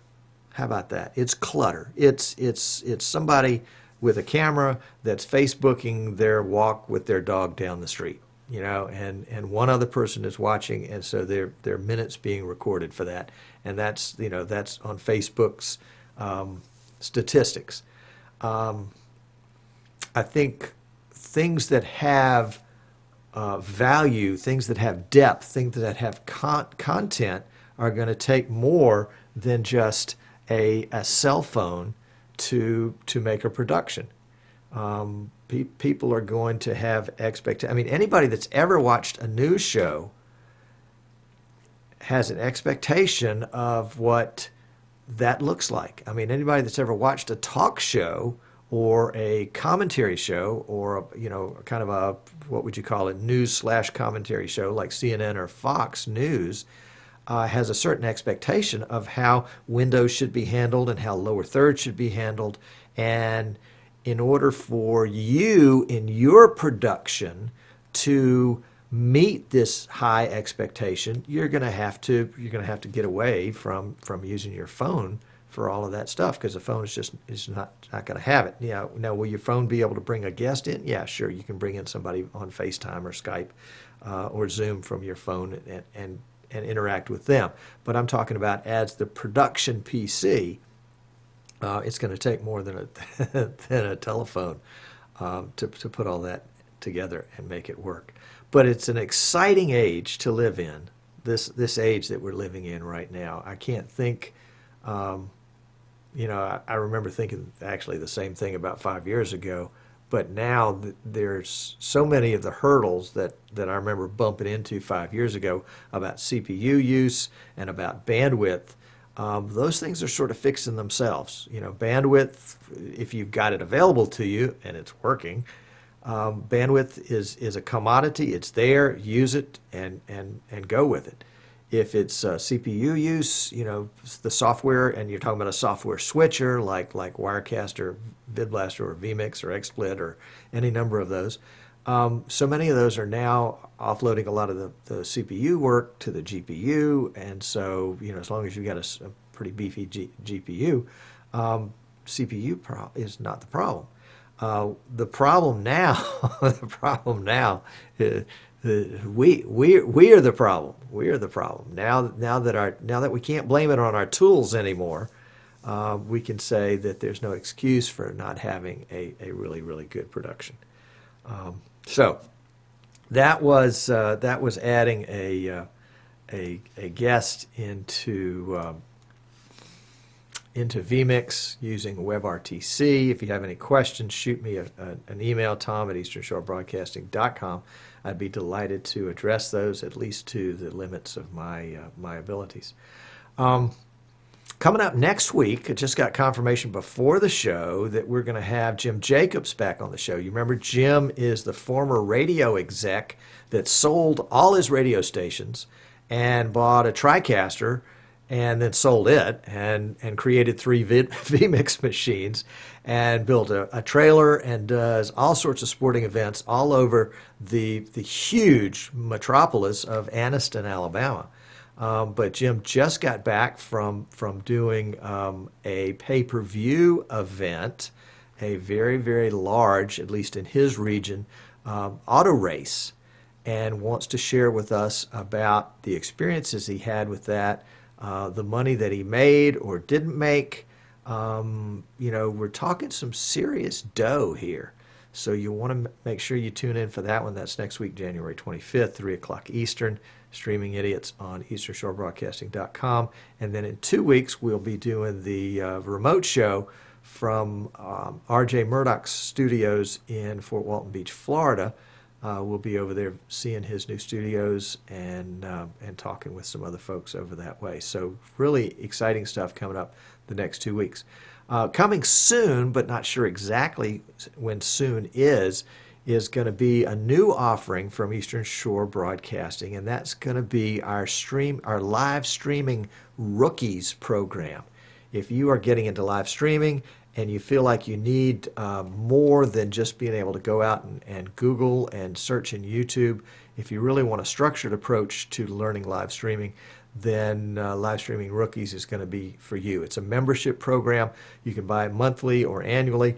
How about that? It's clutter. It's somebody with a camera that's Facebooking their walk with their dog down the street, and one other person is watching, and so there are minutes being recorded for that, and that's on Facebook's statistics. I think things that have value, things that have depth, things that have content are going to take more than just a cell phone to make a production. People are going to have expectations. Anybody that's ever watched a news show has an expectation of what that looks like. Anybody that's ever watched a talk show or a commentary show, or kind of a, what would you call it, news/commentary show like CNN or Fox News, has a certain expectation of how windows should be handled and how lower thirds should be handled. And in order for you in your production to meet this high expectation, you're going to have to get away from using your phone for all of that stuff, because the phone is not going to have it. Now, will your phone be able to bring a guest in? Yeah, sure. You can bring in somebody on FaceTime or Skype or Zoom from your phone and interact with them. But I'm talking about as the production PC, it's going to take more than a telephone to put all that together and make it work. But it's an exciting age to live in, this age that we're living in right now. I can't think, I remember thinking actually the same thing about 5 years ago, but now there's so many of the hurdles that I remember bumping into 5 years ago about CPU use and about bandwidth. Those things are sort of fixing themselves. Bandwidth, if you've got it available to you and it's working, bandwidth is a commodity. It's there. Use it and go with it. If it's CPU use, the software, and you're talking about a software switcher like Wirecast or VidBlaster or vMix or XSplit or any number of those, so many of those are now offloading a lot of the CPU work to the GPU, and so as long as you've got a pretty beefy GPU, CPU is not the problem. The problem now, we are the problem. We are the problem now that we can't blame it on our tools anymore. we can say that there's no excuse for not having a really, really good production. So that was adding a guest into vMix using WebRTC. If you have any questions, shoot me an email, tom@easternshorebroadcasting.com. I'd be delighted to address those, at least to the limits of my abilities. Coming up next week, I just got confirmation before the show that we're going to have Jim Jacobs back on the show. You remember Jim is the former radio exec that sold all his radio stations and bought a TriCaster and then sold it and created 3 vMix machines and built a trailer and does all sorts of sporting events all over the huge metropolis of Anniston, Alabama. But Jim just got back from doing a pay-per-view event, a very, very large, at least in his region, auto race, and wants to share with us about the experiences he had with that, the money that he made or didn't make. We're talking some serious dough here. So you want to make sure you tune in for that one. That's next week, January 25th, 3 o'clock Eastern. Streaming Idiots on easternshorebroadcasting.com. And then in 2 weeks, we'll be doing the remote show from R.J. Murdoch's studios in Fort Walton Beach, Florida. We'll be over there seeing his new studios and talking with some other folks over that way. So really exciting stuff coming up the next 2 weeks. Coming soon, but not sure exactly when soon is going to be a new offering from Eastern Shore Broadcasting, and that's going to be our live streaming rookies program. If you are getting into live streaming and you feel like you need more than just being able to go out and Google and search in YouTube, if you really want a structured approach to learning live streaming, then Live Streaming Rookies is going to be for you. It's a membership program. You can buy it monthly or annually.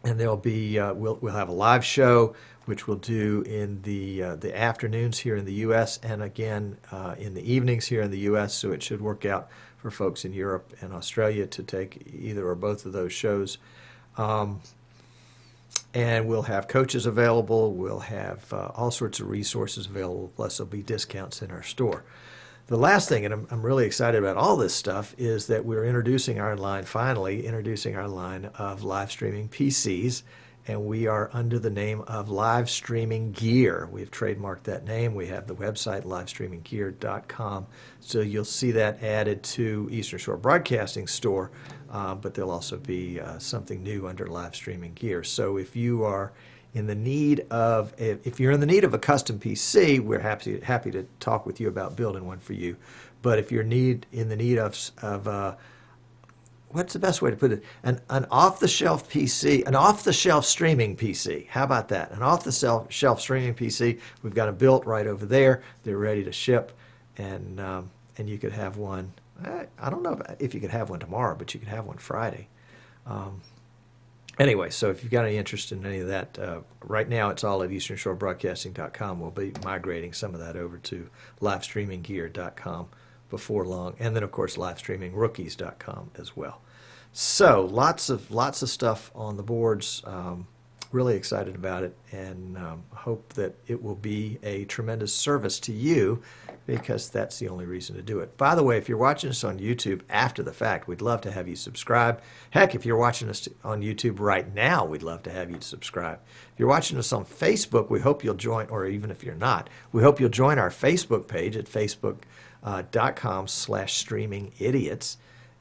And there'll be we'll have a live show, which we'll do in the afternoons here in the U.S. and again in the evenings here in the U.S. So it should work out for folks in Europe and Australia to take either or both of those shows. And we'll have coaches available. We'll have all sorts of resources available. Plus, there'll be discounts in our store. The last thing, and I'm really excited about all this stuff, is that we're finally introducing our line of live streaming PCs, and we are under the name of Live Streaming Gear. We've trademarked that name. We have the website, livestreaminggear.com, so you'll see that added to Eastern Shore Broadcasting store, but there'll also be something new under Live Streaming Gear. So if you are if you're in the need of a custom PC, we're happy to talk with you about building one for you. But if you're in the need of what's the best way to put it? An off-the-shelf PC, an off-the-shelf streaming PC. How about that? An off-the-shelf streaming PC. We've got them built right over there. They're ready to ship, and you could have one. I don't know if you could have one tomorrow, but you could have one Friday. Anyway, so if you've got any interest in any of that, right now it's all at easternshorebroadcasting.com. We'll be migrating some of that over to livestreaminggear.com before long, and then of course livestreamingrookies.com as well. So lots of stuff on the boards. Really excited about it, and hope that it will be a tremendous service to you, because that's the only reason to do it. By the way, if you're watching us on YouTube after the fact, we'd love to have you subscribe. Heck, if you're watching us on YouTube right now, we'd love to have you subscribe. If you're watching us on Facebook, we hope you'll join, or even if you're not, we hope you'll join our Facebook page at facebook.com/streamingidiots.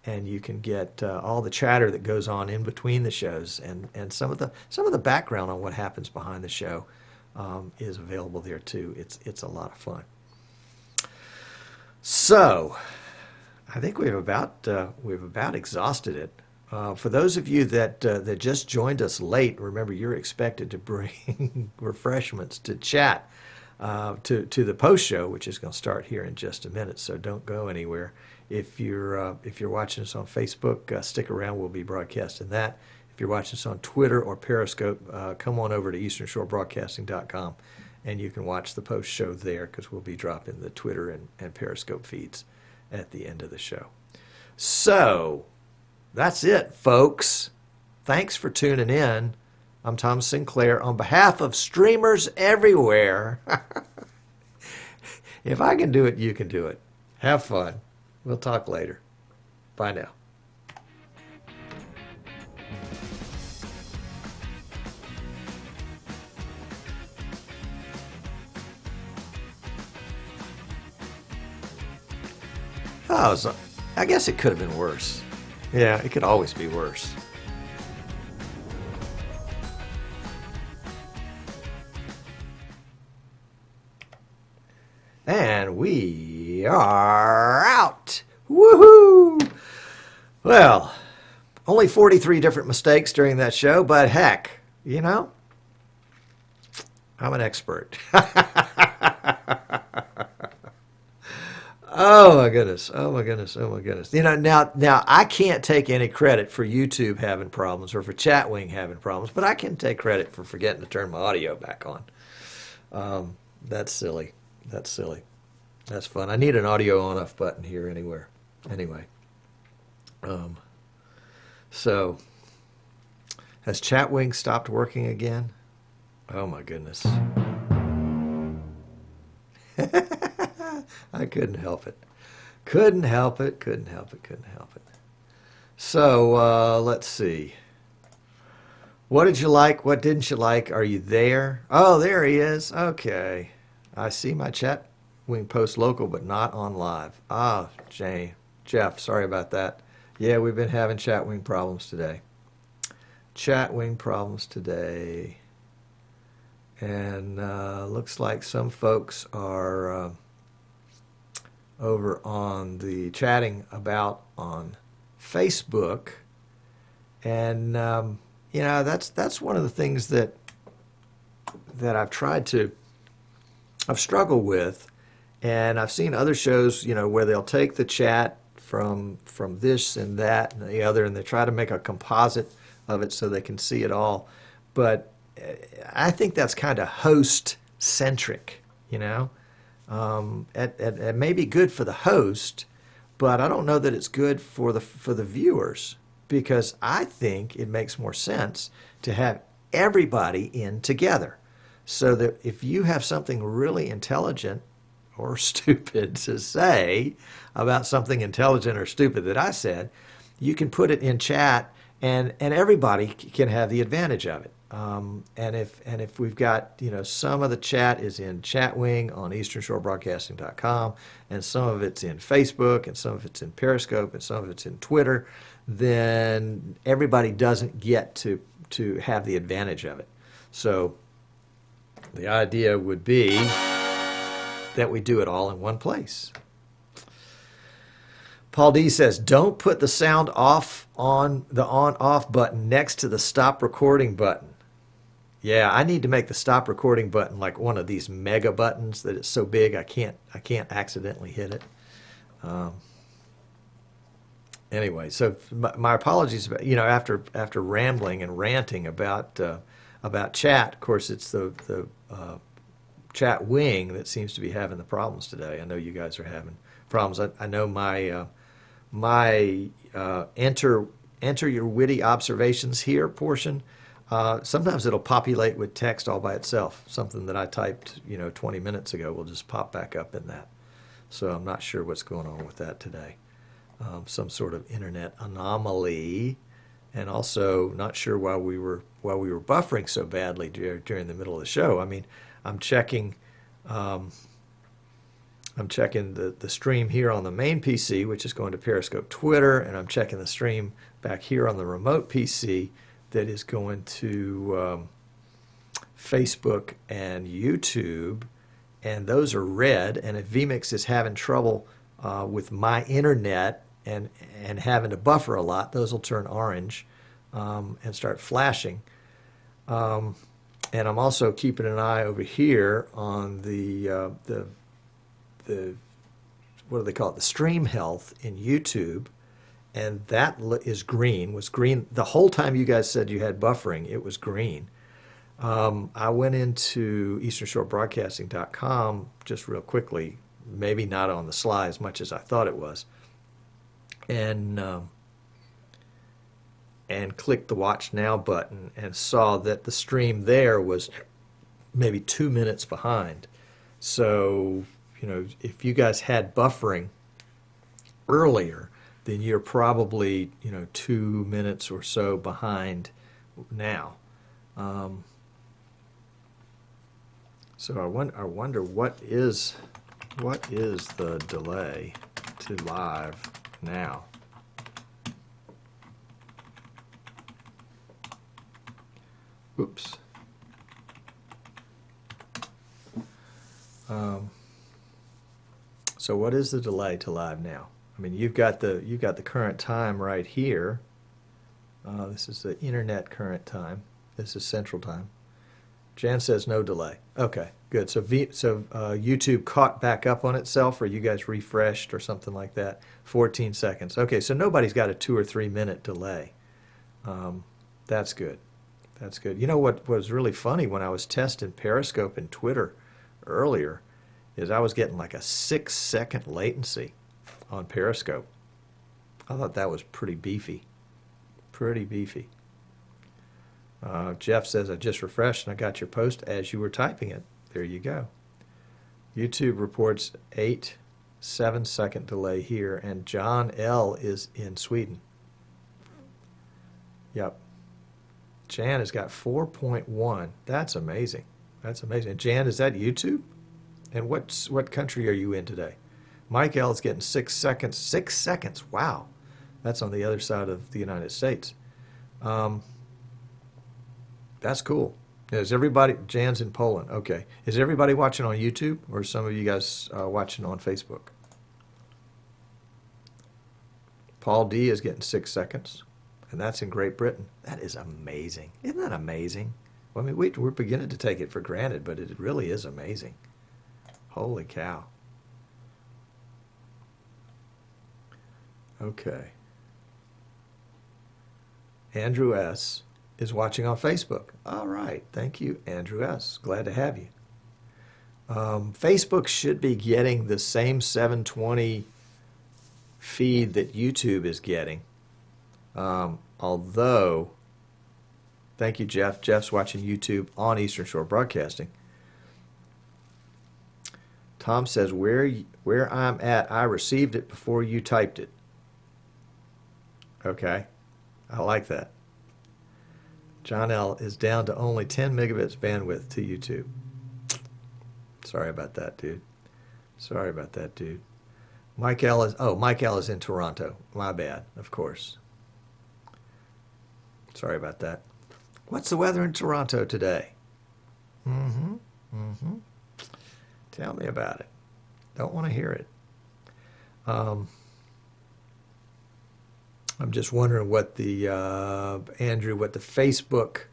And you can get all the chatter that goes on in between the shows, and some of the background on what happens behind the show is available there too. It's a lot of fun. So, I think we've about exhausted it. For those of you that just joined us late, remember you're expected to bring refreshments to chat to the post show, which is going to start here in just a minute. So don't go anywhere. If you're watching us on Facebook, stick around. We'll be broadcasting that. If you're watching us on Twitter or Periscope, come on over to easternshorebroadcasting.com, and you can watch the post show there, because we'll be dropping the Twitter and Periscope feeds at the end of the show. So That's it, folks. Thanks for tuning in. I'm Tom Sinclair. On behalf of streamers everywhere, if I can do it, you can do it. Have fun. We'll talk later. Bye now. Oh, so I guess it could have been worse. Yeah, it could always be worse. And we are out. Woohoo! Well, only 43 different mistakes during that show, but heck, you know, I'm an expert. Oh my goodness. Oh my goodness. Oh my goodness. You know, now I can't take any credit for YouTube having problems or for Chatwing having problems, but I can take credit for forgetting to turn my audio back on. That's silly. That's silly. That's fun. I need an audio on off button here anywhere. Anyway. So has Chatwing stopped working again? Oh my goodness. I couldn't help it. Couldn't help it. Couldn't help it. Couldn't help it. So let's see. What did you like? What didn't you like? Are you there? Oh, there he is. Okay. I see my Chatwing post local, but not on live. Ah, Jeff, sorry about that. Yeah, we've been having Chatwing problems today. Chatwing problems today. And looks like some folks are over on the chatting about on Facebook. And, you know, that's one of the things that I've struggled with. And I've seen other shows, you know, where they'll take the chat from this and that and the other, and they try to make a composite of it so they can see it all. But I think that's kind of host-centric, you know. It may be good for the host, but I don't know that it's good for the viewers, because I think it makes more sense to have everybody in together, so that if you have something really intelligent or stupid to say about something intelligent or stupid that I said, you can put it in chat, and everybody can have the advantage of it. And if we've got, you know, some of the chat is in Chatwing on easternshorebroadcasting.com, and some of it's in Facebook, and some of it's in Periscope, and some of it's in Twitter, then everybody doesn't get to have the advantage of it. So the idea would be that we do it all in one place. Paul D says, don't put the sound off on the on-off button next to the stop recording button. Yeah, I need to make the stop recording button like one of these mega buttons that it's so big I can't accidentally hit it. Anyway, so my apologies about, you know, after rambling and ranting about chat. Of course, it's the Chatwing that seems to be having the problems today. I know you guys are having problems. I know my enter your witty observations here portion. Sometimes it'll populate with text all by itself. Something that I typed, you know, 20 minutes ago will just pop back up in that. So I'm not sure what's going on with that today. Some sort of internet anomaly, and also not sure why we were buffering so badly during the middle of the show. I mean, I'm checking the stream here on the main PC, which is going to Periscope, Twitter, and I'm checking the stream back here on the remote PC that is going to Facebook and YouTube, and those are red. And if vMix is having trouble with my internet and having to buffer a lot, those will turn orange and start flashing. And I'm also keeping an eye over here on the what do they call it? The stream health in YouTube, and that is green. Was green the whole time you guys said you had buffering. It was green. I went into easternshorebroadcasting.com just real quickly, maybe not on the slide as much as I thought it was, and and clicked the Watch Now button and saw that the stream there was maybe 2 minutes behind. So, you know, if you guys had buffering earlier, then you're probably, you know, 2 minutes or so behind now. So I wonder what is the delay to live now? Oops. So what is the delay to live now? I mean, you've got the current time right here. This is the internet current time. This is Central Time. Jan says no delay. Okay, good. So YouTube caught back up on itself, or you guys refreshed or something like that. 14 seconds. Okay, so nobody's got a 2 or 3 minute delay. That's good. That's good. You know what was really funny when I was testing Periscope and Twitter earlier is I was getting like a 6-second latency on Periscope. I thought that was pretty beefy. Pretty beefy. Jeff says, I just refreshed and I got your post as you were typing it. There you go. YouTube reports 7-second delay here, and John L. is in Sweden. Yep. Jan has got 4.1. That's amazing. That's amazing. Jan, is that YouTube? And what country are you in today? Mike L. is getting 6 seconds. 6 seconds. Wow. That's on the other side of the United States. That's cool. Is everybody, Jan's in Poland. Okay. Is everybody watching on YouTube, or some of you guys watching on Facebook? Paul D. is getting 6 seconds, and that's in Great Britain. That is amazing. Isn't that amazing? Well, I mean, we're beginning to take it for granted, but it really is amazing. Holy cow. Okay. Andrew S. is watching on Facebook. All right. Thank you, Andrew S. Glad to have you. Facebook should be getting the same 720 feed that YouTube is getting. Although, thank you, Jeff. Jeff's watching YouTube on Eastern Shore Broadcasting. Tom says, where I'm at, I received it before you typed it. Okay. I like that. John L. is down to only 10 megabits bandwidth to YouTube. Sorry about that, dude. Sorry about that, dude. Mike L. is in Toronto. My bad, of course. Sorry about that. What's the weather in Toronto today? Tell me about it. Don't want to hear it. I'm just wondering what the, Andrew, what the Facebook,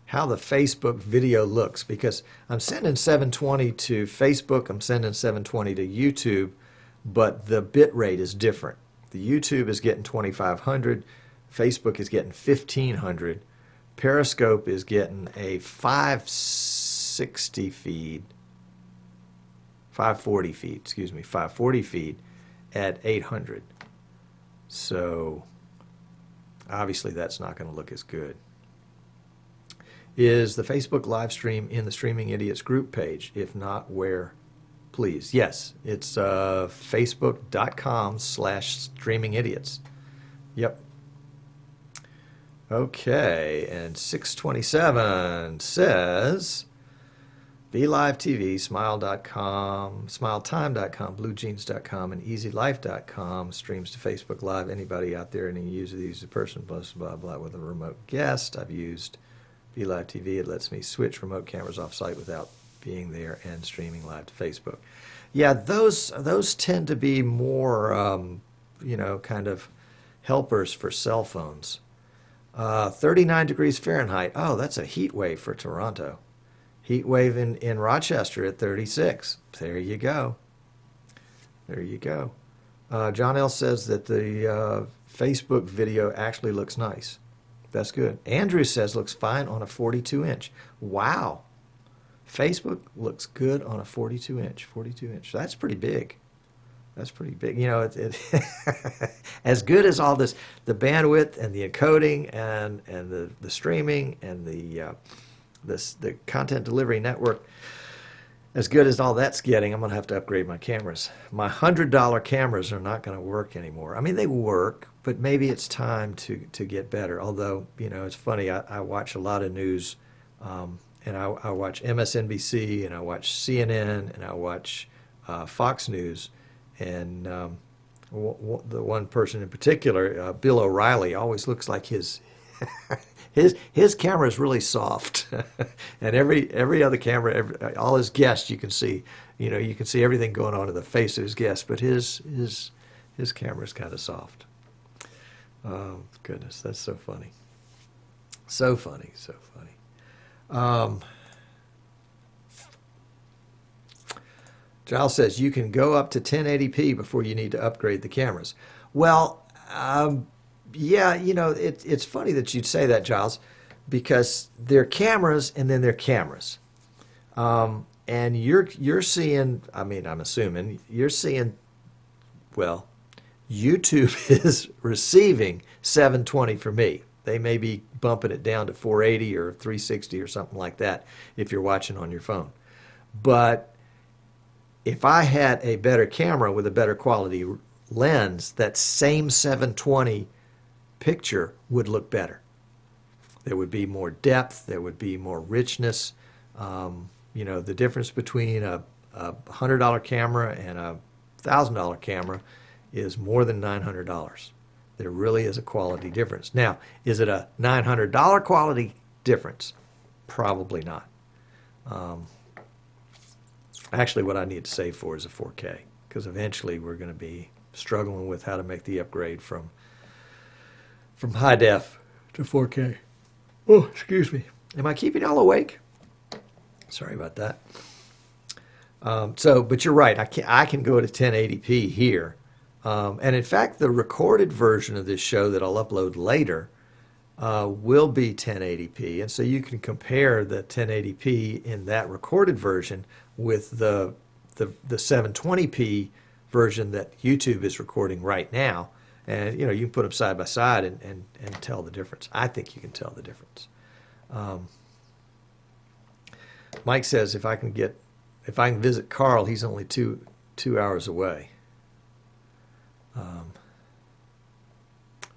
how the Facebook video looks, because I'm sending 720 to Facebook, I'm sending 720 to YouTube, but the bit rate is different. The YouTube is getting 2500, Facebook is getting 1500, Periscope is getting a 540 feed at 800. So obviously that's not going to look as good. Is the Facebook live stream in the Streaming Idiots group page? If not, where? Please. Yes, it's facebook.com/streamingidiots. Yep. Okay, and 627 says, VLive TV, smile.com, smiletime.com, bluejeans.com, and easylife.com streams to Facebook Live. Anybody out there, any user that uses a person, blah, blah, blah, with a remote guest. I've used VLive TV. It lets me switch remote cameras off-site without being there and streaming live to Facebook. Yeah, those tend to be more, you know, kind of helpers for cell phones. 39 degrees Fahrenheit. Oh, that's a heat wave for Toronto. Heat wave in Rochester at 36. There you go. There you go. John L. says that the Facebook video actually looks nice. That's good. Andrew says looks fine on a 42-inch. Wow. Facebook looks good on a 42-inch. 42-inch. That's pretty big. That's pretty big. You know, as good as all this, the bandwidth and the encoding and the streaming and the content delivery network, as good as all that's getting, I'm going to have to upgrade my cameras. My $100 cameras are not going to work anymore. I mean, they work, but maybe it's time to get better. Although, you know, it's funny, I watch a lot of news, and I watch MSNBC, and I watch CNN, and I watch Fox News, and the one person in particular, Bill O'Reilly, always looks like his his camera is really soft, and every other camera, all his guests, you can see, you know, you can see everything going on in the face of his guests, but his camera is kind of soft. Oh goodness, that's so funny, so funny, so funny. Giles says you can go up to 1080p before you need to upgrade the cameras. Well, yeah, you know, it's funny that you'd say that, Giles, because they're cameras and then they're cameras. And you're seeing, I mean, I'm assuming you're seeing, well, YouTube is receiving 720 for me. They may be bumping it down to 480 or 360 or something like that if you're watching on your phone. But if I had a better camera with a better quality lens, that same 720 picture would look better. There would be more depth, there would be more richness. You know, the difference between a $100 camera and a $1,000 camera is more than $900. There really is a quality difference. Now, is it a $900 quality difference? Probably not. Actually, what I need to save for is a 4K, because eventually we're going to be struggling with how to make the upgrade from high def to 4K. Oh, excuse me. Am I keeping y'all awake? Sorry about that. But you're right. I can go to 1080p here. And in fact, the recorded version of this show that I'll upload later will be 1080p. And so you can compare the 1080p in that recorded version with the 720p version that YouTube is recording right now. And, you know, you can put them side by side and tell the difference. I think you can tell the difference. Mike says if I can visit Carl, he's only two hours away.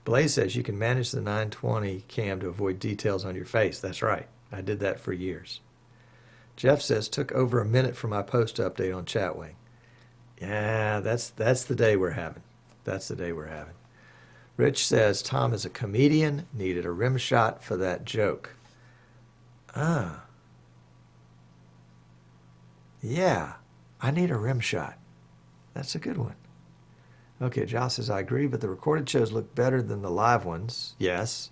Blaze says you can manage the 920 cam to avoid details on your face. That's right. I did that for years. Jeff says took over a minute for my post to update on Chatwing. Yeah, that's the day we're having. That's the day we're having. Rich says Tom is a comedian, needed a rim shot for that joke. Ah. Yeah, I need a rim shot. That's a good one. Okay, Giles says, I agree, but the recorded shows look better than the live ones. Yes.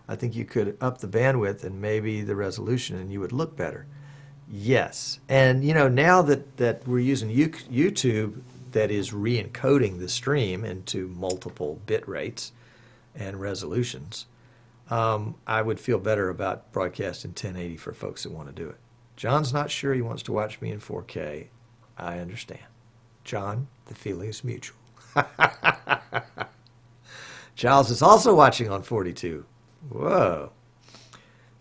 I think you could up the bandwidth and maybe the resolution and you would look better. Yes. And, you know, now that we're using YouTube that is re-encoding the stream into multiple bit rates and resolutions, I would feel better about broadcasting 1080 for folks that want to do it. John's not sure he wants to watch me in 4K. I understand. John, the feeling is mutual. Giles is also watching on 42. Whoa.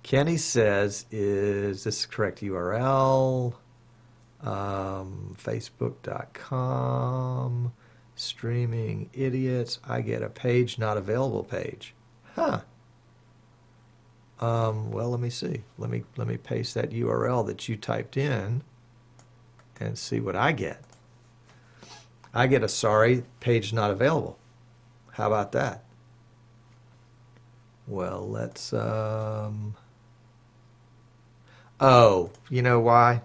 Kenny says, is this the correct URL? Facebook.com, streaming idiots. I get a page not available page. Huh. Well, let me see. Let me paste that URL that you typed in and see what I get. I get a sorry, page not available. How about that? Well, let's, oh, you know why?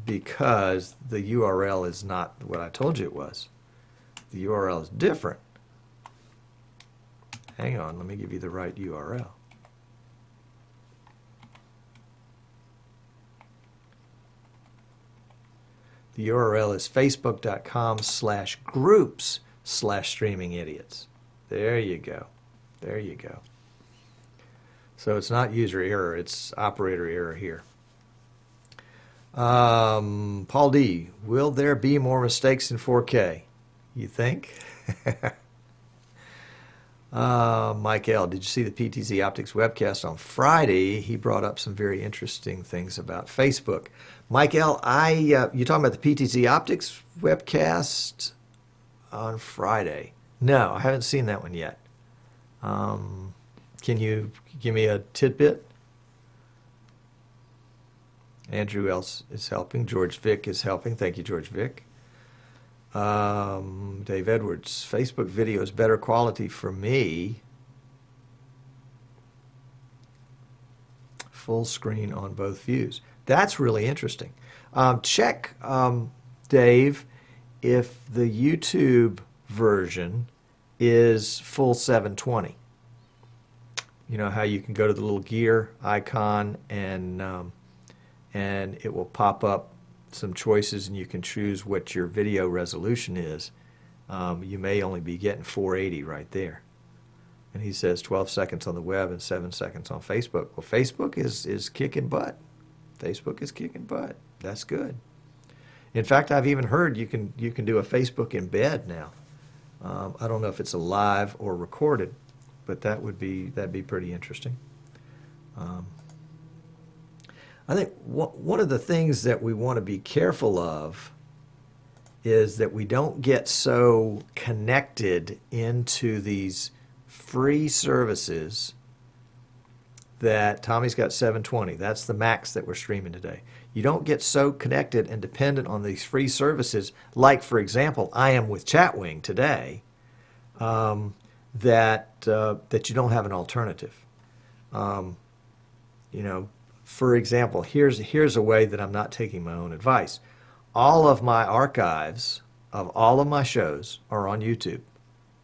Because the URL is not what I told you it was. The URL is different. Hang on, let me give you the right URL. The URL is facebook.com/groups/streaming-idiots. There you go. There you go. So it's not user error, it's operator error here. Paul D., will there be more mistakes in 4K? You think? Mike L., did you see the PTZ Optics webcast on Friday? He brought up some very interesting things about Facebook. Mike L., you talking about the PTZ Optics webcast on Friday? No, I haven't seen that one yet. Can you give me a tidbit? Andrew else is helping. George Vick is helping. Thank you, George Vick. Dave Edwards, Facebook video is better quality for me. Full screen on both views. That's really interesting. Check, Dave, if the YouTube version is full 720. You know how you can go to the little gear icon and it will pop up some choices and you can choose what your video resolution is. You may only be getting 480 right there. And he says 12 seconds on the web and 7 seconds on Facebook. Well, Facebook is kicking butt. Facebook is kicking butt. That's good. In fact, I've even heard you can do a Facebook embed now. I don't know if it's a live or recorded, but that'd be pretty interesting. I think one of the things that we want to be careful of is that we don't get so connected into these free services that Tommy's got 720. That's the max that we're streaming today. You don't get so connected and dependent on these free services, like, for example, I am with Chatwing today, that you don't have an alternative. For example, here's a way that I'm not taking my own advice. All of my archives of all of my shows are on YouTube.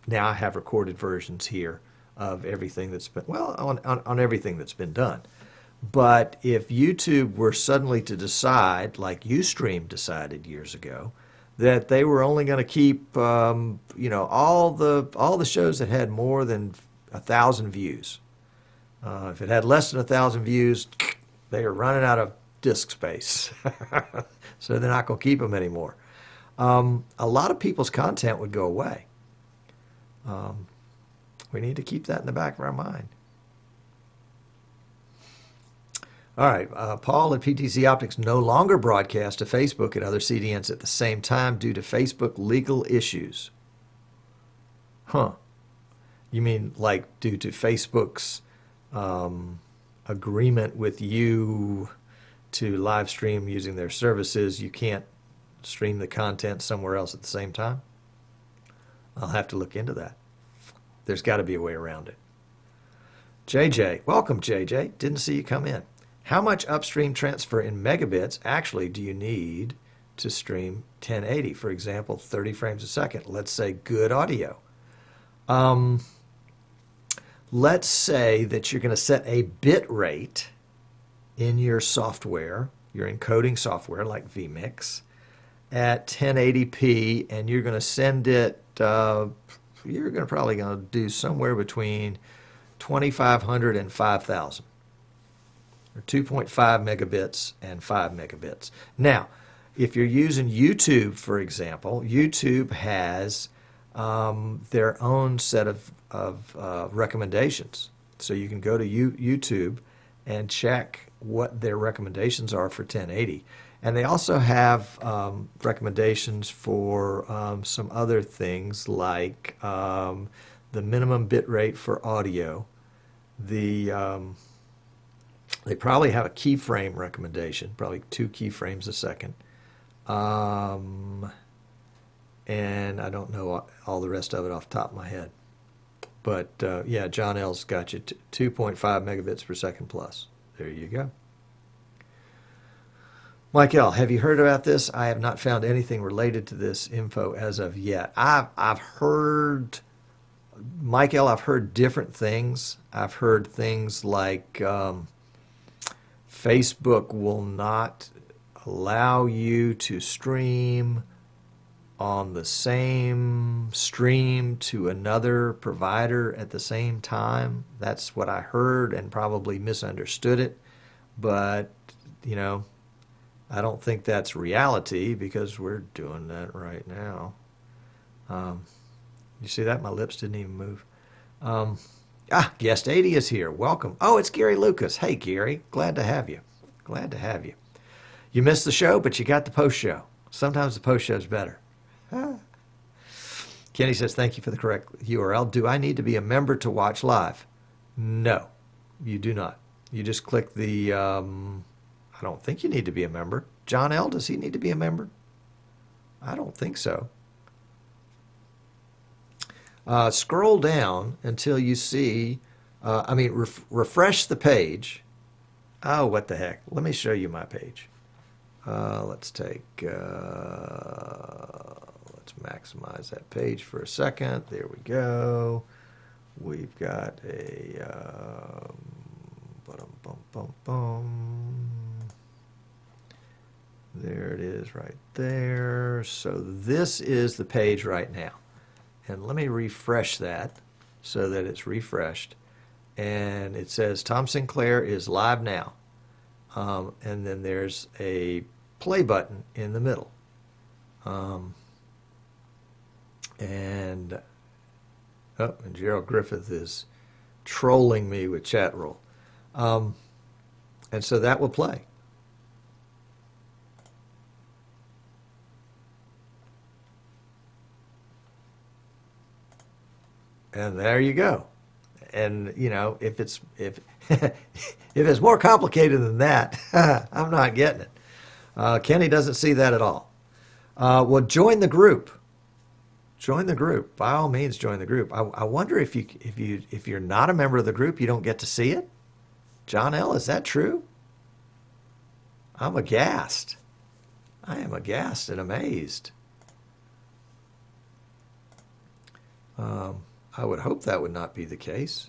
Now I have recorded versions here of everything that's been, on everything that's been done. But if YouTube were suddenly to decide, like Ustream decided years ago, that they were only going to keep, all the shows that had more than 1,000 views. If it had less than 1,000 views, they are running out of disk space. So they're not going to keep them anymore. A lot of people's content would go away. We need to keep that in the back of our mind. All right, Paul at PTZ Optics no longer broadcast to Facebook and other CDNs at the same time due to Facebook legal issues. Huh. You mean like due to Facebook's agreement with you to live stream using their services, you can't stream the content somewhere else at the same time? I'll have to look into that. There's got to be a way around it. JJ, welcome JJ. Didn't see you come in. How much upstream transfer in megabits actually do you need to stream 1080? For example, 30 frames a second. Let's say good audio. Let's say that you're going to set a bit rate in your software, your encoding software like vMix, at 1080p, and you're going to send it, you're probably going to do somewhere between 2,500 and 5,000, or 2.5 megabits and 5 megabits. Now, if you're using YouTube, for example, YouTube has their own set of recommendations. So you can go to YouTube and check what their recommendations are for 1080. And they also have recommendations for some other things like the minimum bit rate for audio. They probably have a keyframe recommendation, probably 2 keyframes a second. And I don't know all the rest of it off the top of my head. But yeah, John L's got you 2.5 megabits per second plus. There you go. Mike L., have you heard about this? I have not found anything related to this info as of yet. I've heard, Mike L., I've heard different things. I've heard things like Facebook will not allow you to stream on the same stream to another provider at the same time. That's what I heard and probably misunderstood it. But, I don't think that's reality because we're doing that right now. You see that? My lips didn't even move. Guest 80 is here. Welcome. Oh, it's Gary Lucas. Hey, Gary. Glad to have you. Glad to have you. You missed the show, but you got the post show. Sometimes the post show's better. Kenny says, thank you for the correct URL. Do I need to be a member to watch live? No, you do not. You just click the, I don't think you need to be a member. John L., does he need to be a member? I don't think so. Scroll down until you see, refresh the page. Oh, what the heck. Let me show you my page. Let's maximize that page for a second. There we go. We've got a, there it is right there. So this is the page right now. And let me refresh that so that it's refreshed. And it says Tom Sinclair is live now. And then there's a play button in the middle. And Gerald Griffith is trolling me with chat roll. And so that will play. And there you go. And you know, if it's if it's more complicated than that, I'm not getting it. Kenny doesn't see that at all. Well, join the group. Join the group. By all means, join the group. I wonder if you're not a member of the group, you don't get to see it. John L., is that true? I'm aghast. I am aghast and amazed. I would hope that would not be the case.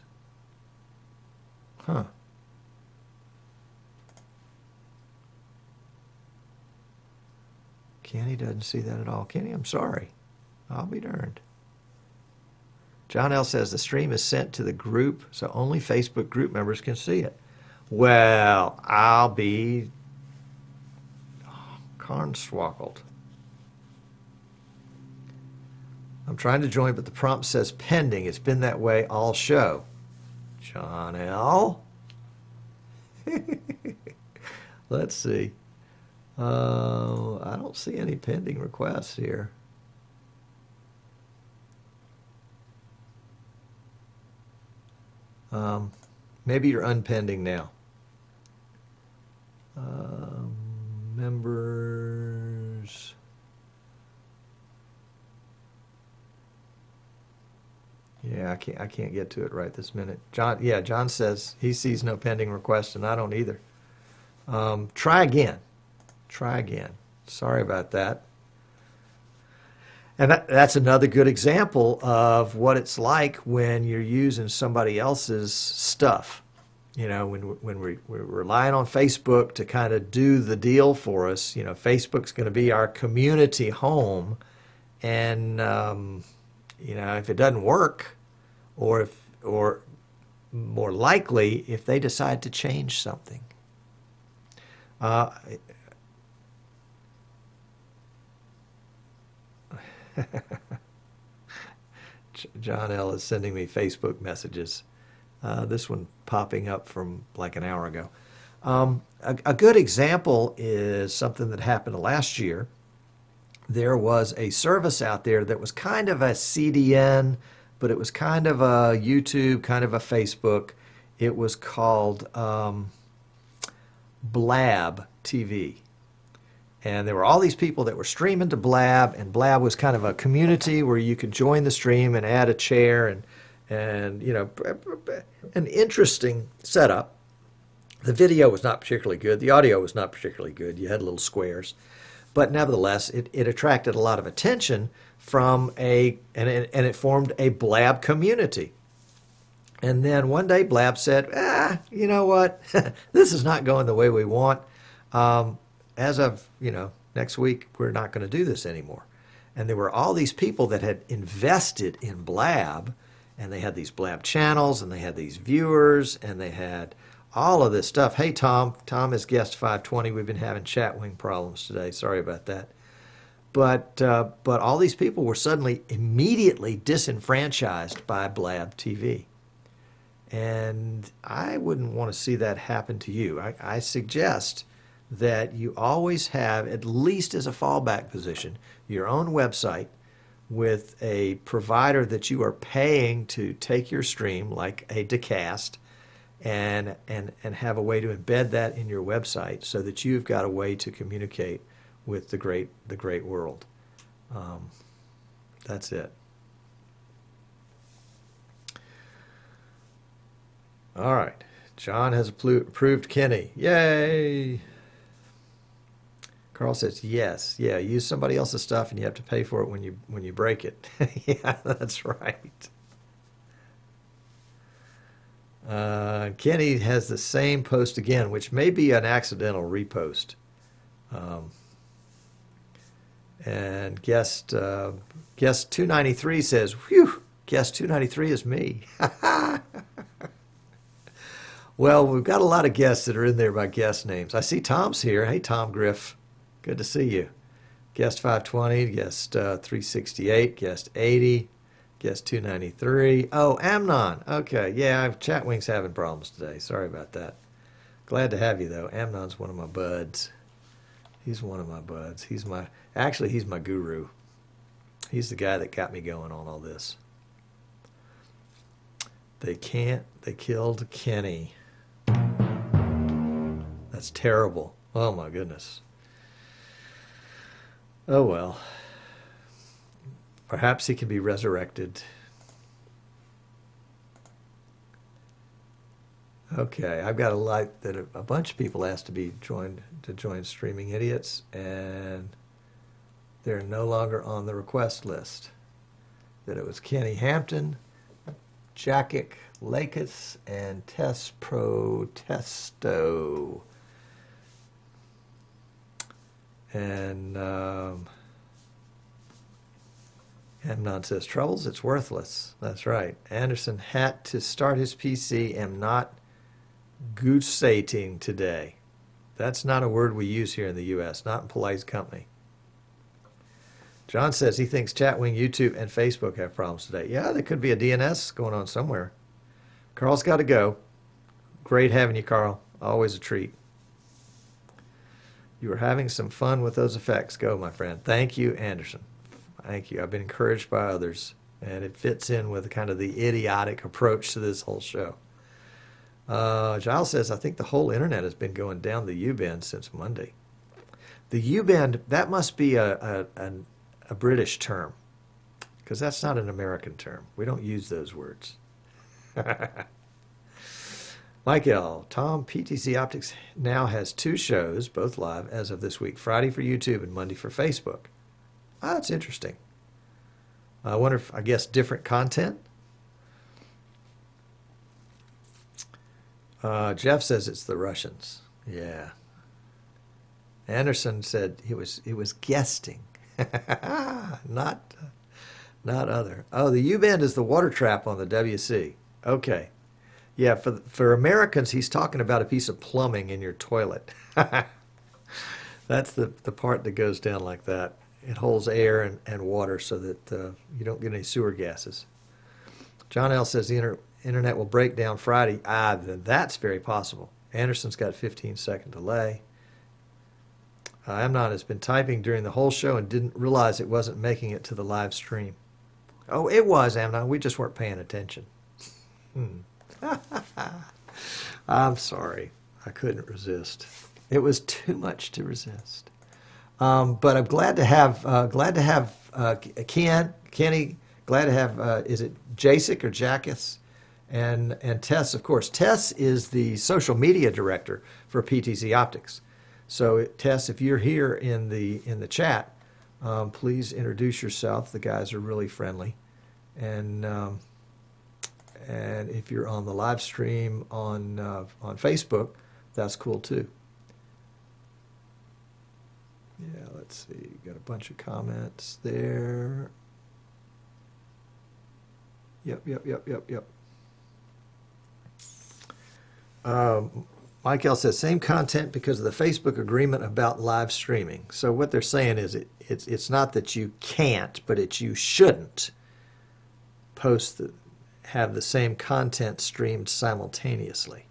Huh. Kenny doesn't see that at all. Kenny, I'm sorry. I'll be darned. John L. says the stream is sent to the group, so only Facebook group members can see it. Well, I'll be cornswoggled. I'm trying to join, but the prompt says pending. It's been that way all show. John L. Let's see. I don't see any pending requests here. Maybe you're unpending now. Members. Yeah, I can't get to it right this minute. John says he sees no pending request, and I don't either. Try again. Try again. Sorry about that. And that's another good example of what it's like when you're using somebody else's stuff. You know, when we're relying on Facebook to kind of do the deal for us. You know, Facebook's going to be our community home, and you know, if it doesn't work, or more likely, if they decide to change something. John L. is sending me Facebook messages. This one popping up from like an hour ago. A good example is something that happened last year. There was a service out there that was kind of a CDN, but it was kind of a YouTube, kind of a Facebook. It was called Blab TV. And there were all these people that were streaming to Blab, and Blab was kind of a community where you could join the stream and add a chair, and you know, an interesting setup. The video was not particularly good. The audio was not particularly good. You had little squares. But nevertheless, it attracted a lot of attention from and it formed a Blab community. And then one day Blab said, you know what? This is not going the way we want. As of, you know, next week, we're not going to do this anymore. And there were all these people that had invested in Blab, and they had these Blab channels, and they had these viewers, and they had all of this stuff. Hey, Tom. Tom is guest 520. We've been having chat wing problems today. Sorry about that. but all these people were suddenly immediately disenfranchised by Blab TV. And I wouldn't want to see that happen to you. I suggest that you always have, at least as a fallback position, your own website with a provider that you are paying to take your stream, like a Decast, and have a way to embed that in your website so that you've got a way to communicate with the great world. That's it. All right. John has approved Kenny. Yay! Carl says yes. Yeah, use somebody else's stuff and you have to pay for it when you break it. Yeah, that's right. Kenny has the same post again, which may be an accidental repost. And guest 293 says, "Whew, guest 293 is me." Well, we've got a lot of guests that are in there by guest names. I see Tom's here. Hey, Tom Griff. Good to see you. Guest 520, guest 368, guest 80, guest 293. Oh, Amnon. Okay, yeah, Chatwing's having problems today. Sorry about that. Glad to have you, though. Amnon's one of my buds. He's one of my buds. He's my guru. He's the guy that got me going on all this. They killed Kenny. That's terrible. Oh my goodness. Oh well. Perhaps he can be resurrected. Okay, I've got a light that a bunch of people asked to join Streaming Idiots, and they're no longer on the request list. That it was Kenny Hampton, Jackic Lakis, and Tess Protesto. And Amnon says, troubles, it's worthless. That's right. Anderson had to start his PC, am not goose-sating today. That's not a word we use here in the U.S., not in polite company. John says he thinks Chatwing, YouTube, and Facebook have problems today. Yeah, there could be a DNS going on somewhere. Carl's got to go. Great having you, Carl. Always a treat. You are having some fun with those effects. Go, my friend. Thank you, Anderson. Thank you. I've been encouraged by others, and it fits in with kind of the idiotic approach to this whole show. Giles says, I think the whole internet has been going down the U-bend since Monday. The U-bend, that must be a British term, because that's not an American term. We don't use those words. Mike L. Tom, PTC Optics now has 2 shows, both live, as of this week. Friday for YouTube and Monday for Facebook. Ah, that's interesting. I wonder if, I guess, different content? Jeff says it's the Russians. Yeah. Anderson said it was guesting. not other. Oh, the U-bend is the water trap on the WC. Okay. Yeah, for Americans, he's talking about a piece of plumbing in your toilet. That's the part that goes down like that. It holds air and water so that you don't get any sewer gases. John L. says the internet will break down Friday. Then that's very possible. Anderson's got a 15-second delay. Amnon has been typing during the whole show and didn't realize it wasn't making it to the live stream. Oh, it was, Amnon. We just weren't paying attention. I'm sorry. I couldn't resist. It was too much to resist. But I'm glad to have Kenny. Glad to have is it Jacek or Jackus, and Tess, of course. Tess is the social media director for PTC Optics. So Tess, if you're here in the chat, please introduce yourself. The guys are really friendly, and if you're on the live stream on Facebook, that's cool too. Yeah, let's see. Got a bunch of comments there. Yep. Mike L says, same content because of the Facebook agreement about live streaming. So what they're saying is it's not that you can't, but it's you shouldn't have the same content streamed simultaneously.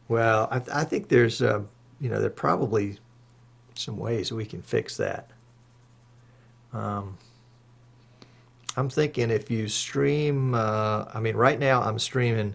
Well, I think there's, there are probably some ways we can fix that. I'm thinking if you stream, right now I'm streaming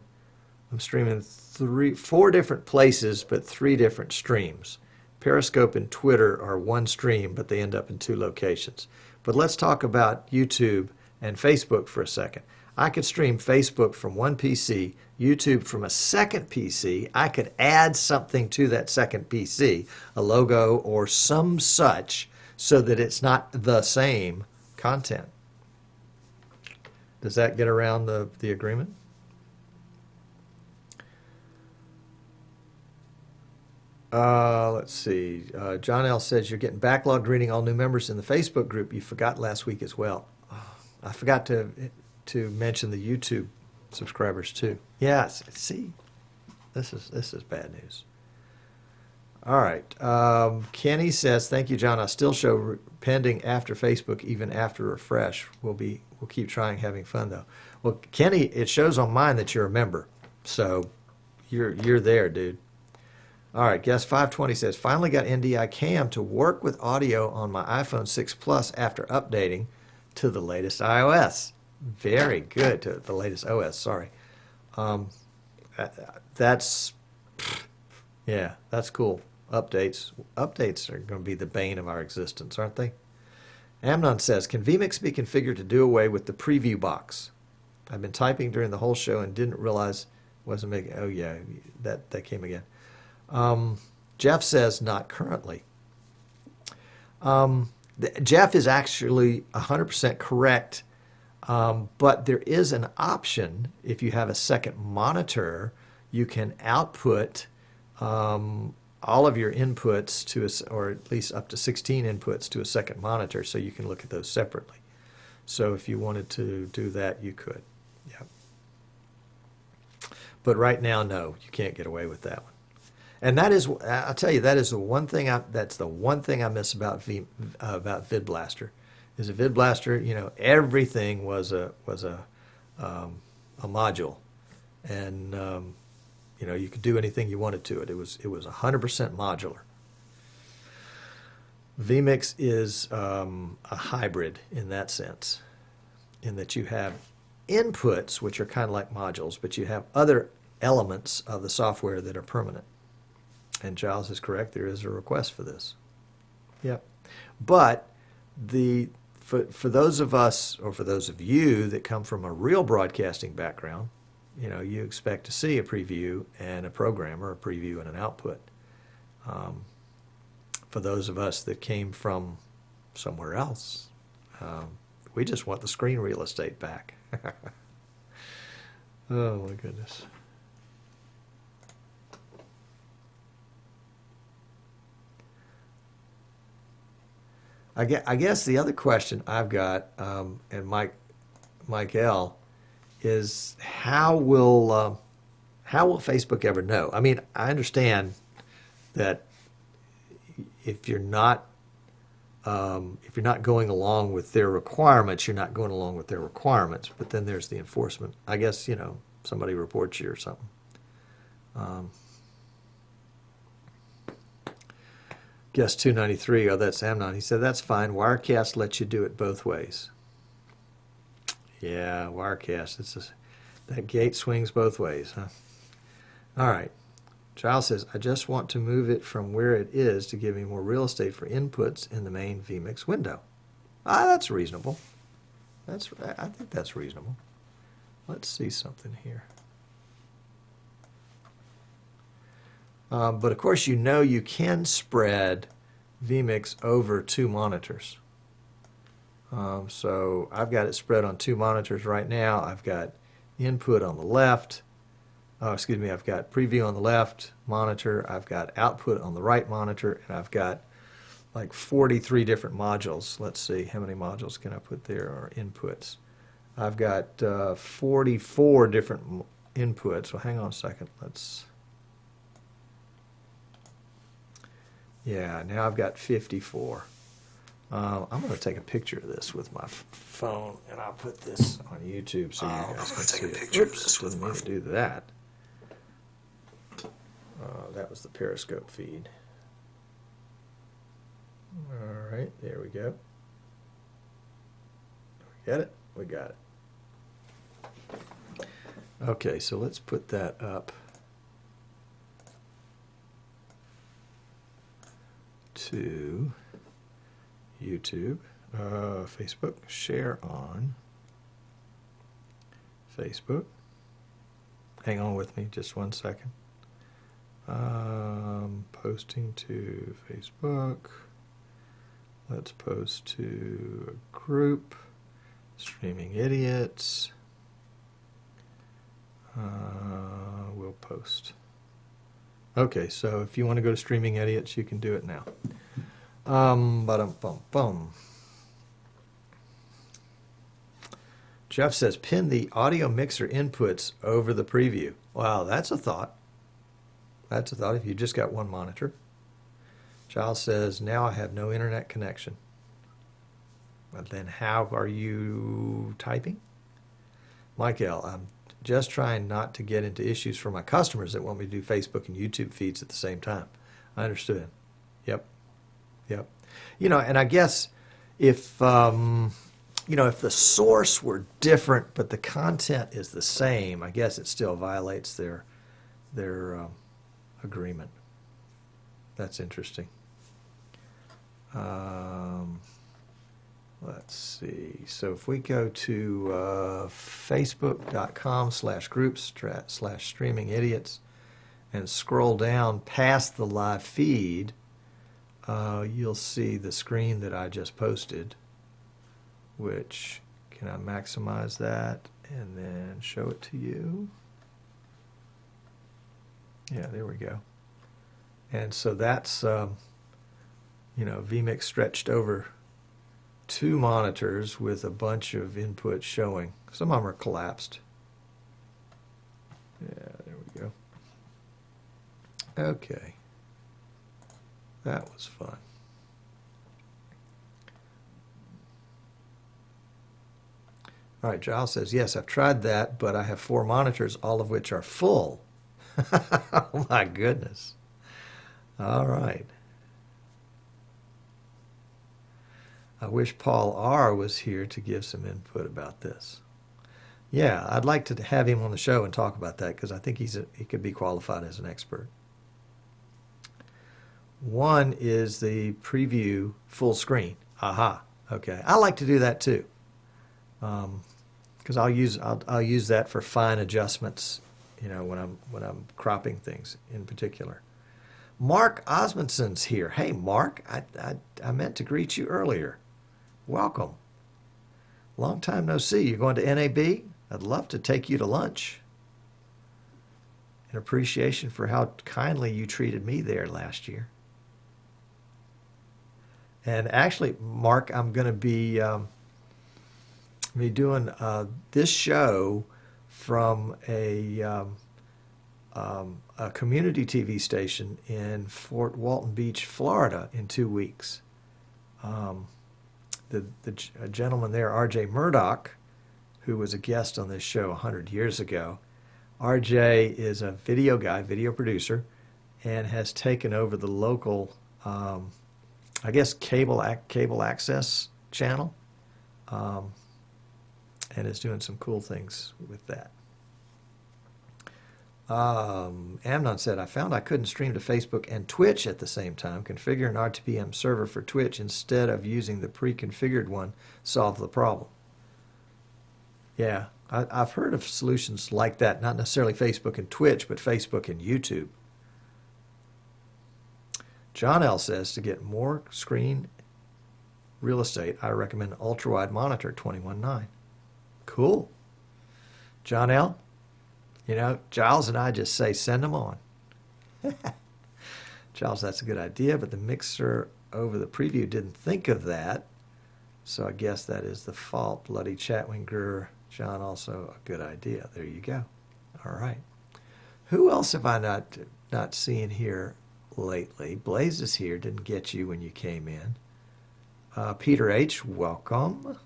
4 different places, but 3 different streams. Periscope and Twitter are one stream, but they end up in 2 locations. But let's talk about YouTube and Facebook for a second. I could stream Facebook from one PC, YouTube from a second PC. I could add something to that second PC, a logo or some such, so that it's not the same content. Does that get around the agreement? Let's see. John L. says you're getting backlogged reading all new members in the Facebook group. You forgot last week as well. I forgot to mention the YouTube subscribers too. Yes. See, this is bad news. All right. Kenny says, thank you, John. I still show pending after Facebook, even after refresh. We'll keep trying, having fun though. Well, Kenny, it shows on mine that you're a member, so you're there, dude. All right, guest 520 says, finally got NDI Cam to work with audio on my iPhone 6 Plus after updating to the latest iOS. Very good, to the latest OS, sorry. That's cool. Updates are going to be the bane of our existence, aren't they? Amnon says, can vMix be configured to do away with the preview box? I've been typing during the whole show and didn't realize it wasn't making, oh yeah, that came again. Jeff says, not currently. Jeff is actually 100% correct, but there is an option. If you have a second monitor, you can output all of your inputs or at least up to 16 inputs to a second monitor, so you can look at those separately. So if you wanted to do that, you could. Yep. But right now, no, you can't get away with that one. And that is, I'll tell you, that's the one thing I miss about VidBlaster. Is a VidBlaster, everything was a module, and you could do anything you wanted to it. It was 100% modular. vMix is a hybrid in that sense, in that you have inputs which are kind of like modules, but you have other elements of the software that are permanent. And Giles is correct, there is a request for this. Yep. But for those of us, or for those of you that come from a real broadcasting background, you expect to see a preview and a program, or a preview and an output. For those of us that came from somewhere else, we just want the screen real estate back. Oh my goodness. I guess the other question I've got, and Mike L, is how will Facebook ever know? I mean, I understand that if you're not going along with their requirements, you're not going along with their requirements. But then there's the enforcement. I guess somebody reports you or something. Guest 293, oh, that's Amnon. He said, that's fine. Wirecast lets you do it both ways. Yeah, Wirecast. That gate swings both ways, huh? All right. Giles says, I just want to move it from where it is to give me more real estate for inputs in the main vMix window. That's reasonable. I think that's reasonable. Let's see something here. But of course, you can spread vMix over 2 monitors. So I've got it spread on 2 monitors right now. I've got input on the left. I've got preview on the left monitor. I've got output on the right monitor, and I've got like 43 different modules. Let's see, how many modules can I put there, or inputs? I've got 44 different inputs. Well, hang on a second. Let's Yeah, now I've got 54. I'm going to take a picture of this with my phone, and I'll put this on YouTube so you guys can see it. Oops, didn't mean to do that. That was the Periscope feed. All right, there we go. Get it? We got it. Okay, so let's put that up to YouTube, Facebook, share on Facebook. Hang on with me just 1 second. Posting to Facebook. Let's post to a group. Streaming Idiots. We'll post. Okay, so if you want to go to Streaming Idiots, you can do it now. Ba-dum-bum-bum. Jeff says, pin the audio mixer inputs over the preview. Wow, that's a thought. That's a thought if you just got one monitor. Giles says, now I have no internet connection. But then how are you typing? Michael, I'm just trying not to get into issues for my customers that want me to do Facebook and YouTube feeds at the same time. I understood. Yep. Yep. You know, and I guess if, you know, if the source were different but the content is the same, I guess it still violates their agreement. That's interesting. Let's see. So if we go to facebook.com/groups/streaming idiots and scroll down past the live feed, you'll see the screen that I just posted, which, can I maximize that and then show it to you? Yeah, there we go. And so that's, you know, vMix stretched over 2 monitors with a bunch of inputs showing. Some of them are collapsed. Yeah, there we go. Okay. That was fun. All right, Giles says, yes, I've tried that, but I have 4 monitors, all of which are full. Oh, my goodness. All right. I wish Paul R. was here to give some input about this. Yeah, I'd like to have him on the show and talk about that because I think he could be qualified as an expert. One is the preview full screen. Aha. Okay. I like to do that too, because I'll use that for fine adjustments. You know, when I'm cropping things in particular. Mark Osmundson's here. Hey, Mark, I meant to greet you earlier. Welcome. Long time no see. You're going to NAB? I'd love to take you to lunch. In appreciation for how kindly you treated me there last year. And actually, Mark, I'm going to be doing this show from a community TV station in Fort Walton Beach, Florida, in 2 weeks. The gentleman there, R.J. Murdoch, who was a guest on this show 100 years ago, R.J. is a video guy, video producer, and has taken over the local, I guess, cable access channel, and is doing some cool things with that. Amnon said, I found I couldn't stream to Facebook and Twitch at the same time. Configure an RTPM server for Twitch instead of using the pre-configured one. Solve the problem. Yeah, I've heard of solutions like that. Not necessarily Facebook and Twitch, but Facebook and YouTube. John L. says, to get more screen real estate, I recommend ultra-wide monitor 21.9. Cool. John L., you know, Giles and I just say, send them on. Giles, that's a good idea, but the mixer over the preview didn't think of that. So I guess that is the fault. Bloody Chatwinger, John, also a good idea. There you go. All right. Who else have I not seen here lately. Blaze is here. Didn't get you when you came in. Peter H., welcome.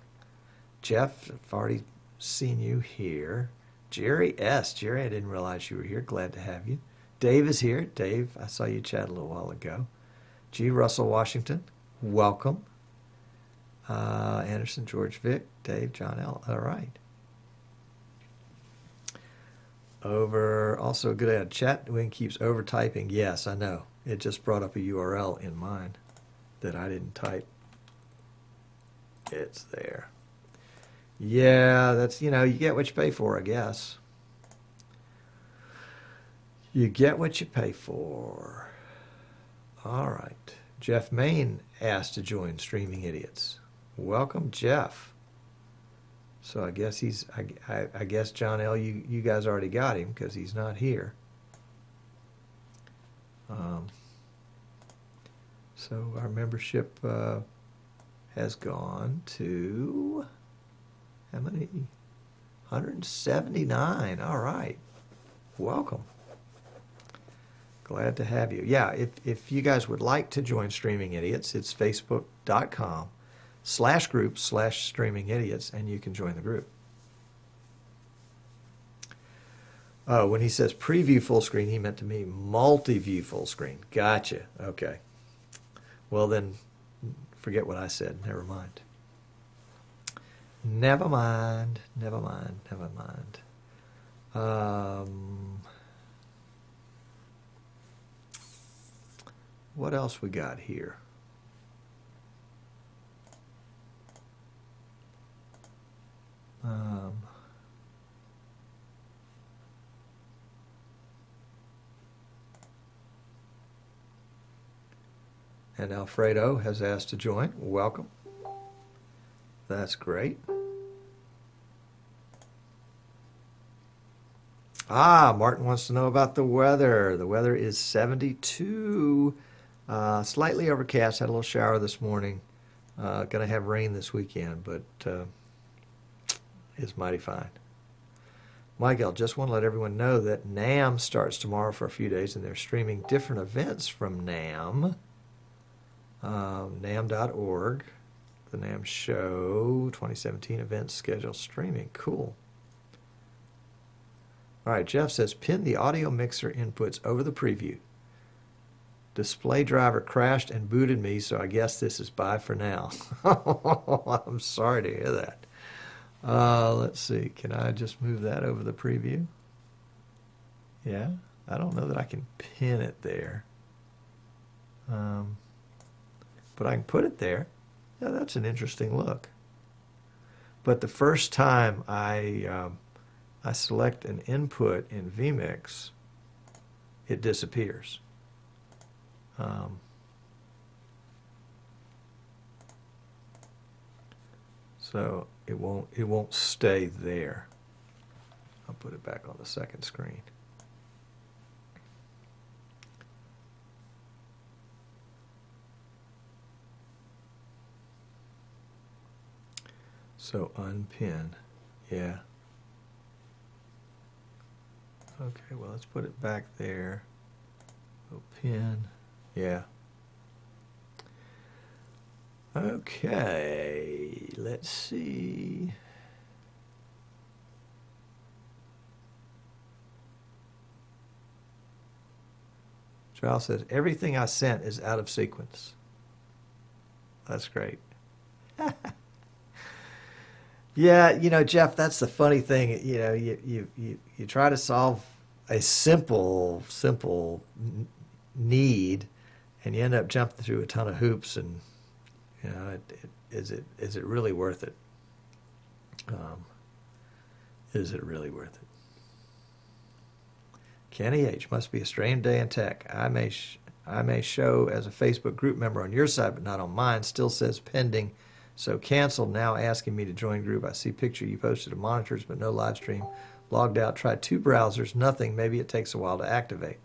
Jeff, I've already seen you here. Jerry S., Jerry, I didn't realize you were here. Glad to have you. Dave is here. Dave, I saw you chat a little while ago. G. Russell Washington, welcome. Anderson, George Vic, Dave, John L. All right. Also good at chat wing keeps over typing. Yes, I know. It just brought up a URL in mine that I didn't type. It's there. Yeah, that's, you get what you pay for, I guess. You get what you pay for. All right. Jeff Main asked to join Streaming Idiots. Welcome, Jeff. So I guess I guess John L., you guys already got him because he's not here. So our membership has gone to, how many? 179. All right. Welcome. Glad to have you. Yeah, if you guys would like to join Streaming Idiots, it's facebook.com/group/Streaming Idiots, and you can join the group. Oh, when he says preview full screen, he meant to me multi-view full screen. Gotcha. Okay. Well, then forget what I said. Never mind. Never mind. Never mind. Never mind. What else we got here? And Alfredo has asked to join. Welcome. That's great. Martin wants to know about the weather. The weather is 72. Slightly overcast. Had a little shower this morning. Going to have rain this weekend, but it's mighty fine. Michael, just want to let everyone know that NAMM starts tomorrow for a few days, and they're streaming different events from NAMM. NAMM.org. The NAMM Show 2017 events schedule streaming. Cool. All right, Jeff says, pin the audio mixer inputs over the preview. Display driver crashed and booted me, so I guess this is bye for now. I'm sorry to hear that. Let's see. Can I just move that over the preview? Yeah, I don't know that I can pin it there. But I can put it there. Yeah, that's an interesting look. But the first time I select an input in vMix, it disappears. So it won't stay there. I'll put it back on the second screen. So unpin, yeah. Okay, well, let's put it back there. Go pin, yeah. Okay, let's see. Charles says, everything I sent is out of sequence. That's great. Yeah, Jeff, that's the funny thing. You try to solve a simple need, and you end up jumping through a ton of hoops, and is it really worth it? Is it really worth it? Kenny H. Must be a strange day in tech. I may show as a Facebook group member on your side, but not on mine. Still says pending. So canceled, now asking me to join group. I see picture you posted of monitors, but no live stream. Logged out, tried 2 browsers, nothing. Maybe it takes a while to activate.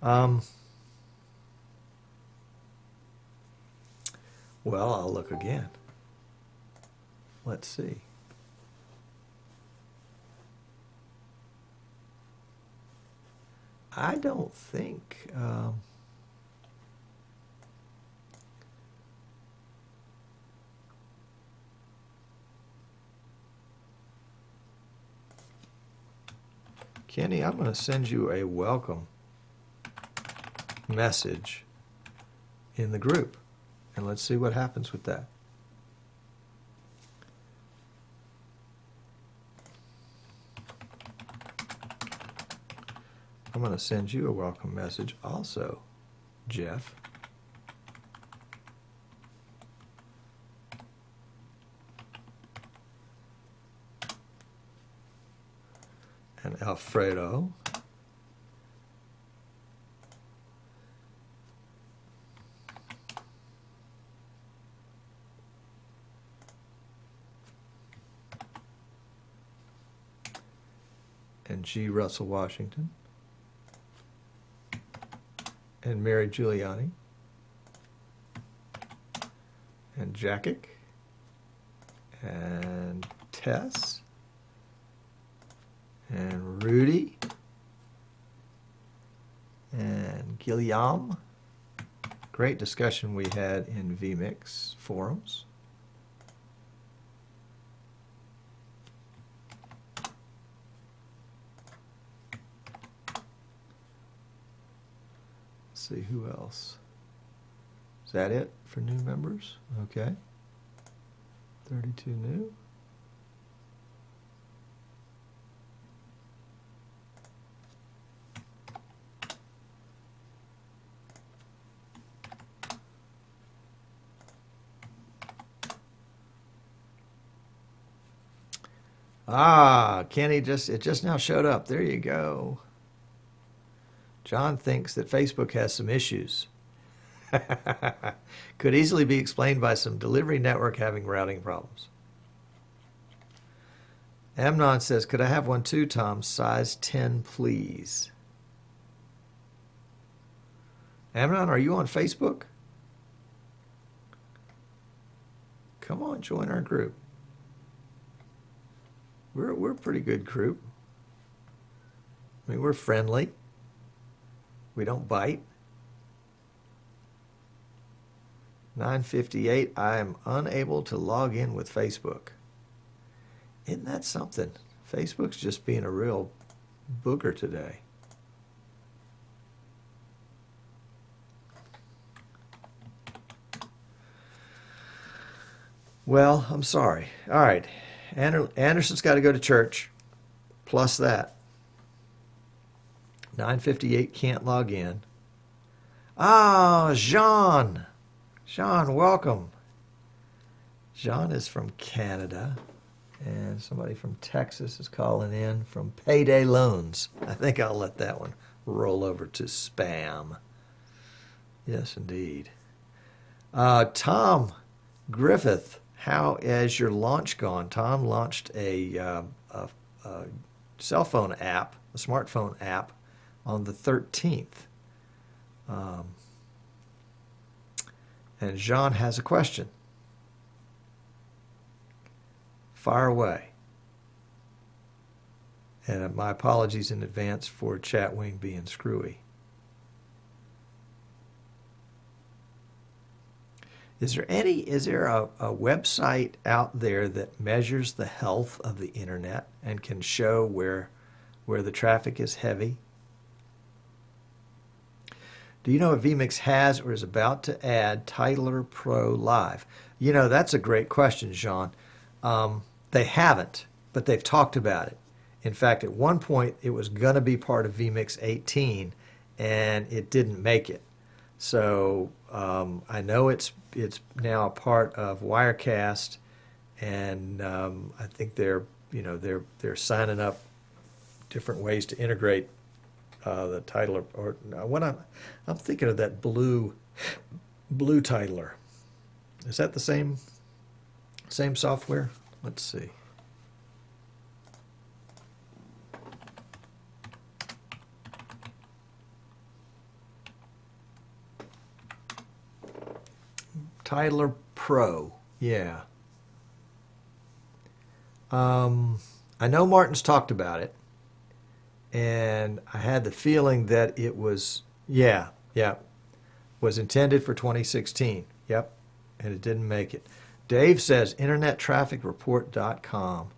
Well, I'll look again. Let's see. I don't think Kenny, I'm going to send you a welcome message in the group, and let's see what happens with that. I'm going to send you a welcome message also, Jeff. And Alfredo. And G. Russell Washington. And Mary Giuliani. And Jackic. And Tess. And Rudy. And Guillaume. Great discussion we had in vMix forums. Let's see who else. Is that it for new members? Okay. 32 new. Ah, Kenny, it just now showed up. There you go. John thinks that Facebook has some issues. Could easily be explained by some delivery network having routing problems. Amnon says, could I have one too, Tom? Size 10, please. Amnon, are you on Facebook? Come on, join our group. We're a pretty good group. I mean, we're friendly. We don't bite. 9:58, I am unable to log in with Facebook. Isn't that something? Facebook's just being a real booger today. Well, I'm sorry. All right. Anderson's got to go to church. Plus that. 9:58 can't log in. Ah, Jean. Jean, welcome. Jean is from Canada. And somebody from Texas is calling in from Payday Loans. I think I'll let that one roll over to spam. Yes, indeed. Tom Griffith, how has your launch gone? Tom launched a cell phone app, a smartphone app, on the 13th. And Jean has a question. Fire away. And my apologies in advance for Chatwing being screwy. Is there a website out there that measures the health of the internet and can show where the traffic is heavy? Do you know if vMix has or is about to add Titler Pro Live? You know, that's a great question, Jean. They haven't, but they've talked about it. In fact, at one point, it was going to be part of vMix 18, and it didn't make it. So I know it's now a part of Wirecast, and I think they're signing up different ways to integrate the titler. Or when I'm thinking of that blue titler. Is that the same software? Let's see. Titler Pro, yeah. I know Martin's talked about it, and I had the feeling that it was, was intended for 2016. Yep, and it didn't make it. Dave says internettrafficreport.com.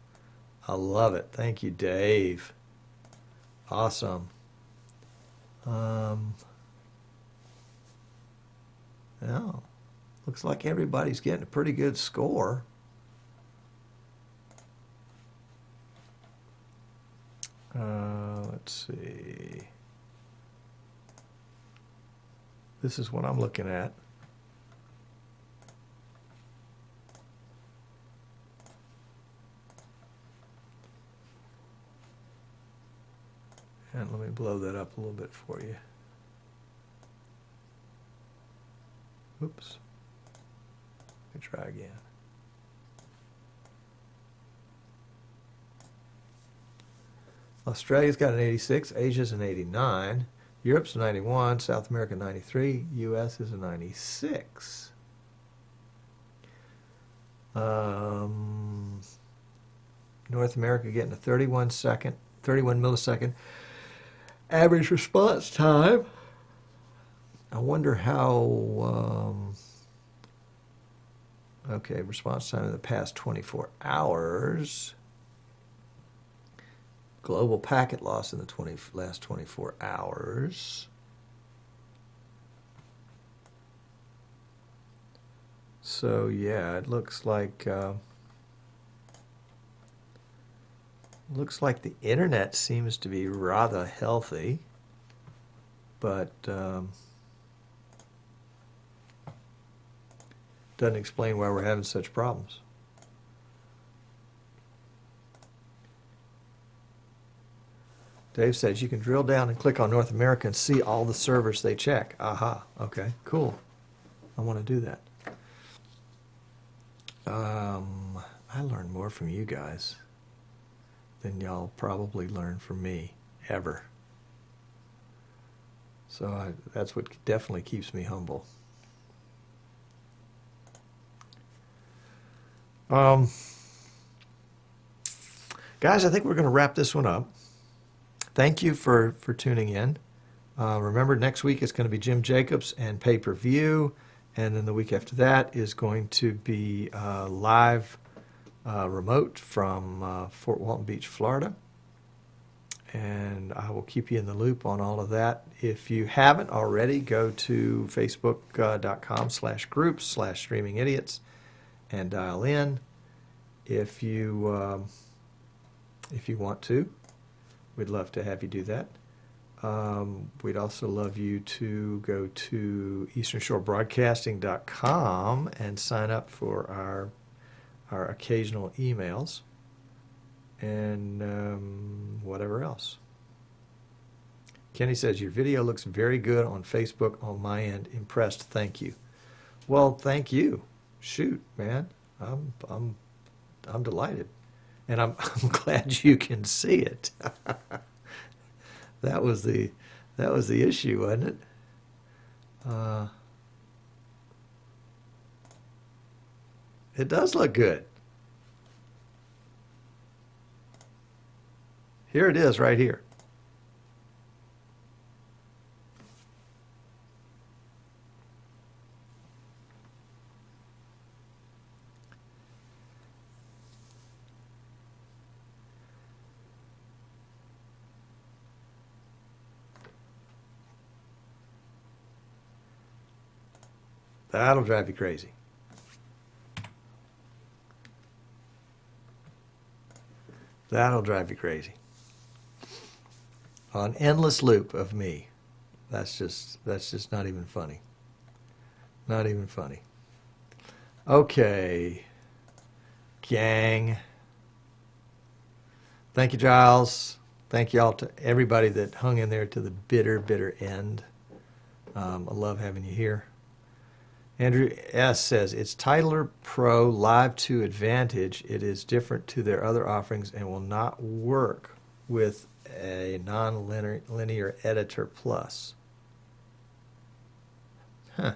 I love it. Thank you, Dave. Awesome. Oh, looks like everybody's getting a pretty good score. Let's see. This is what I'm looking at. And let me blow that up a little bit for you. Oops. Let me try again. Australia's got an 86, Asia's an 89, Europe's a 91, South America 93, US is a 96. North America getting a 31 millisecond average response time. I wonder how, okay, response time in the past 24 hours. Global packet loss in the last 24 hours. So yeah, it looks like the internet seems to be rather healthy, but doesn't explain why we're having such problems. Dave says you can drill down and click on North America and see all the servers they check. Aha, okay, cool. I want to do that. I learn more from you guys than y'all probably learn from me, ever. So that's what definitely keeps me humble. Guys, I think we're going to wrap this one up. Thank you for tuning in. Remember, next week it's going to be Jim Jacobs and pay-per-view, and then the week after that is going to be live remote from Fort Walton Beach, Florida. And I will keep you in the loop on all of that. If you haven't already, go to facebook.com/groups/streamingidiots and dial in if you want to. We'd love to have you do that. We'd also love you to go to easternshorebroadcasting.com and sign up for our occasional emails and whatever else. Kenny says, your video looks very good on Facebook on my end. Impressed. Thank you. Well, thank you. Shoot, man. I'm delighted. And I'm glad you can see it. That was the issue, wasn't it? It does look good. Here it is right here. That'll drive you crazy. That'll drive you crazy. An endless loop of me. That's just not even funny. Not even funny. Okay, gang. Thank you, Giles. Thank you all to everybody that hung in there to the bitter, bitter end. I love having you here. Andrew S. says, it's Titler Pro Live 2 Advantage. It is different to their other offerings and will not work with a non-linear editor plus. Huh.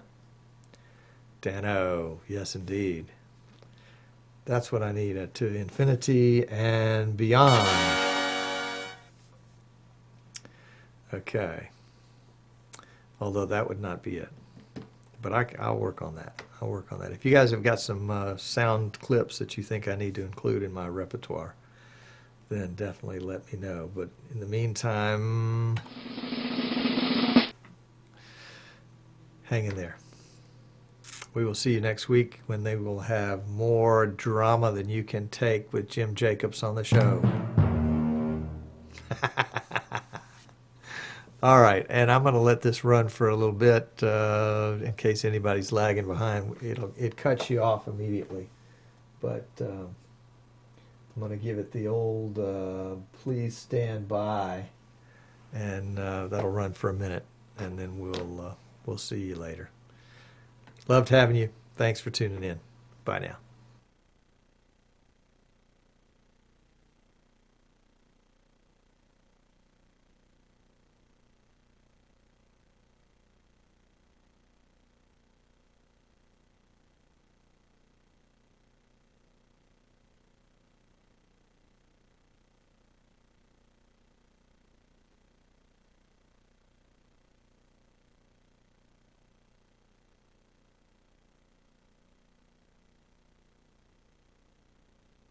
Dano, yes indeed. That's what I need to infinity and beyond. Okay. Although that would not be it. But I'll work on that. I'll work on that. If you guys have got some sound clips that you think I need to include in my repertoire, then definitely let me know. But in the meantime, hang in there. We will see you next week when they will have more drama than you can take with Jim Jacobs on the show. All right, and I'm going to let this run for a little bit in case anybody's lagging behind. It cuts you off immediately, but I'm going to give it the old please stand by, and that'll run for a minute, and then we'll see you later. Loved having you. Thanks for tuning in. Bye now.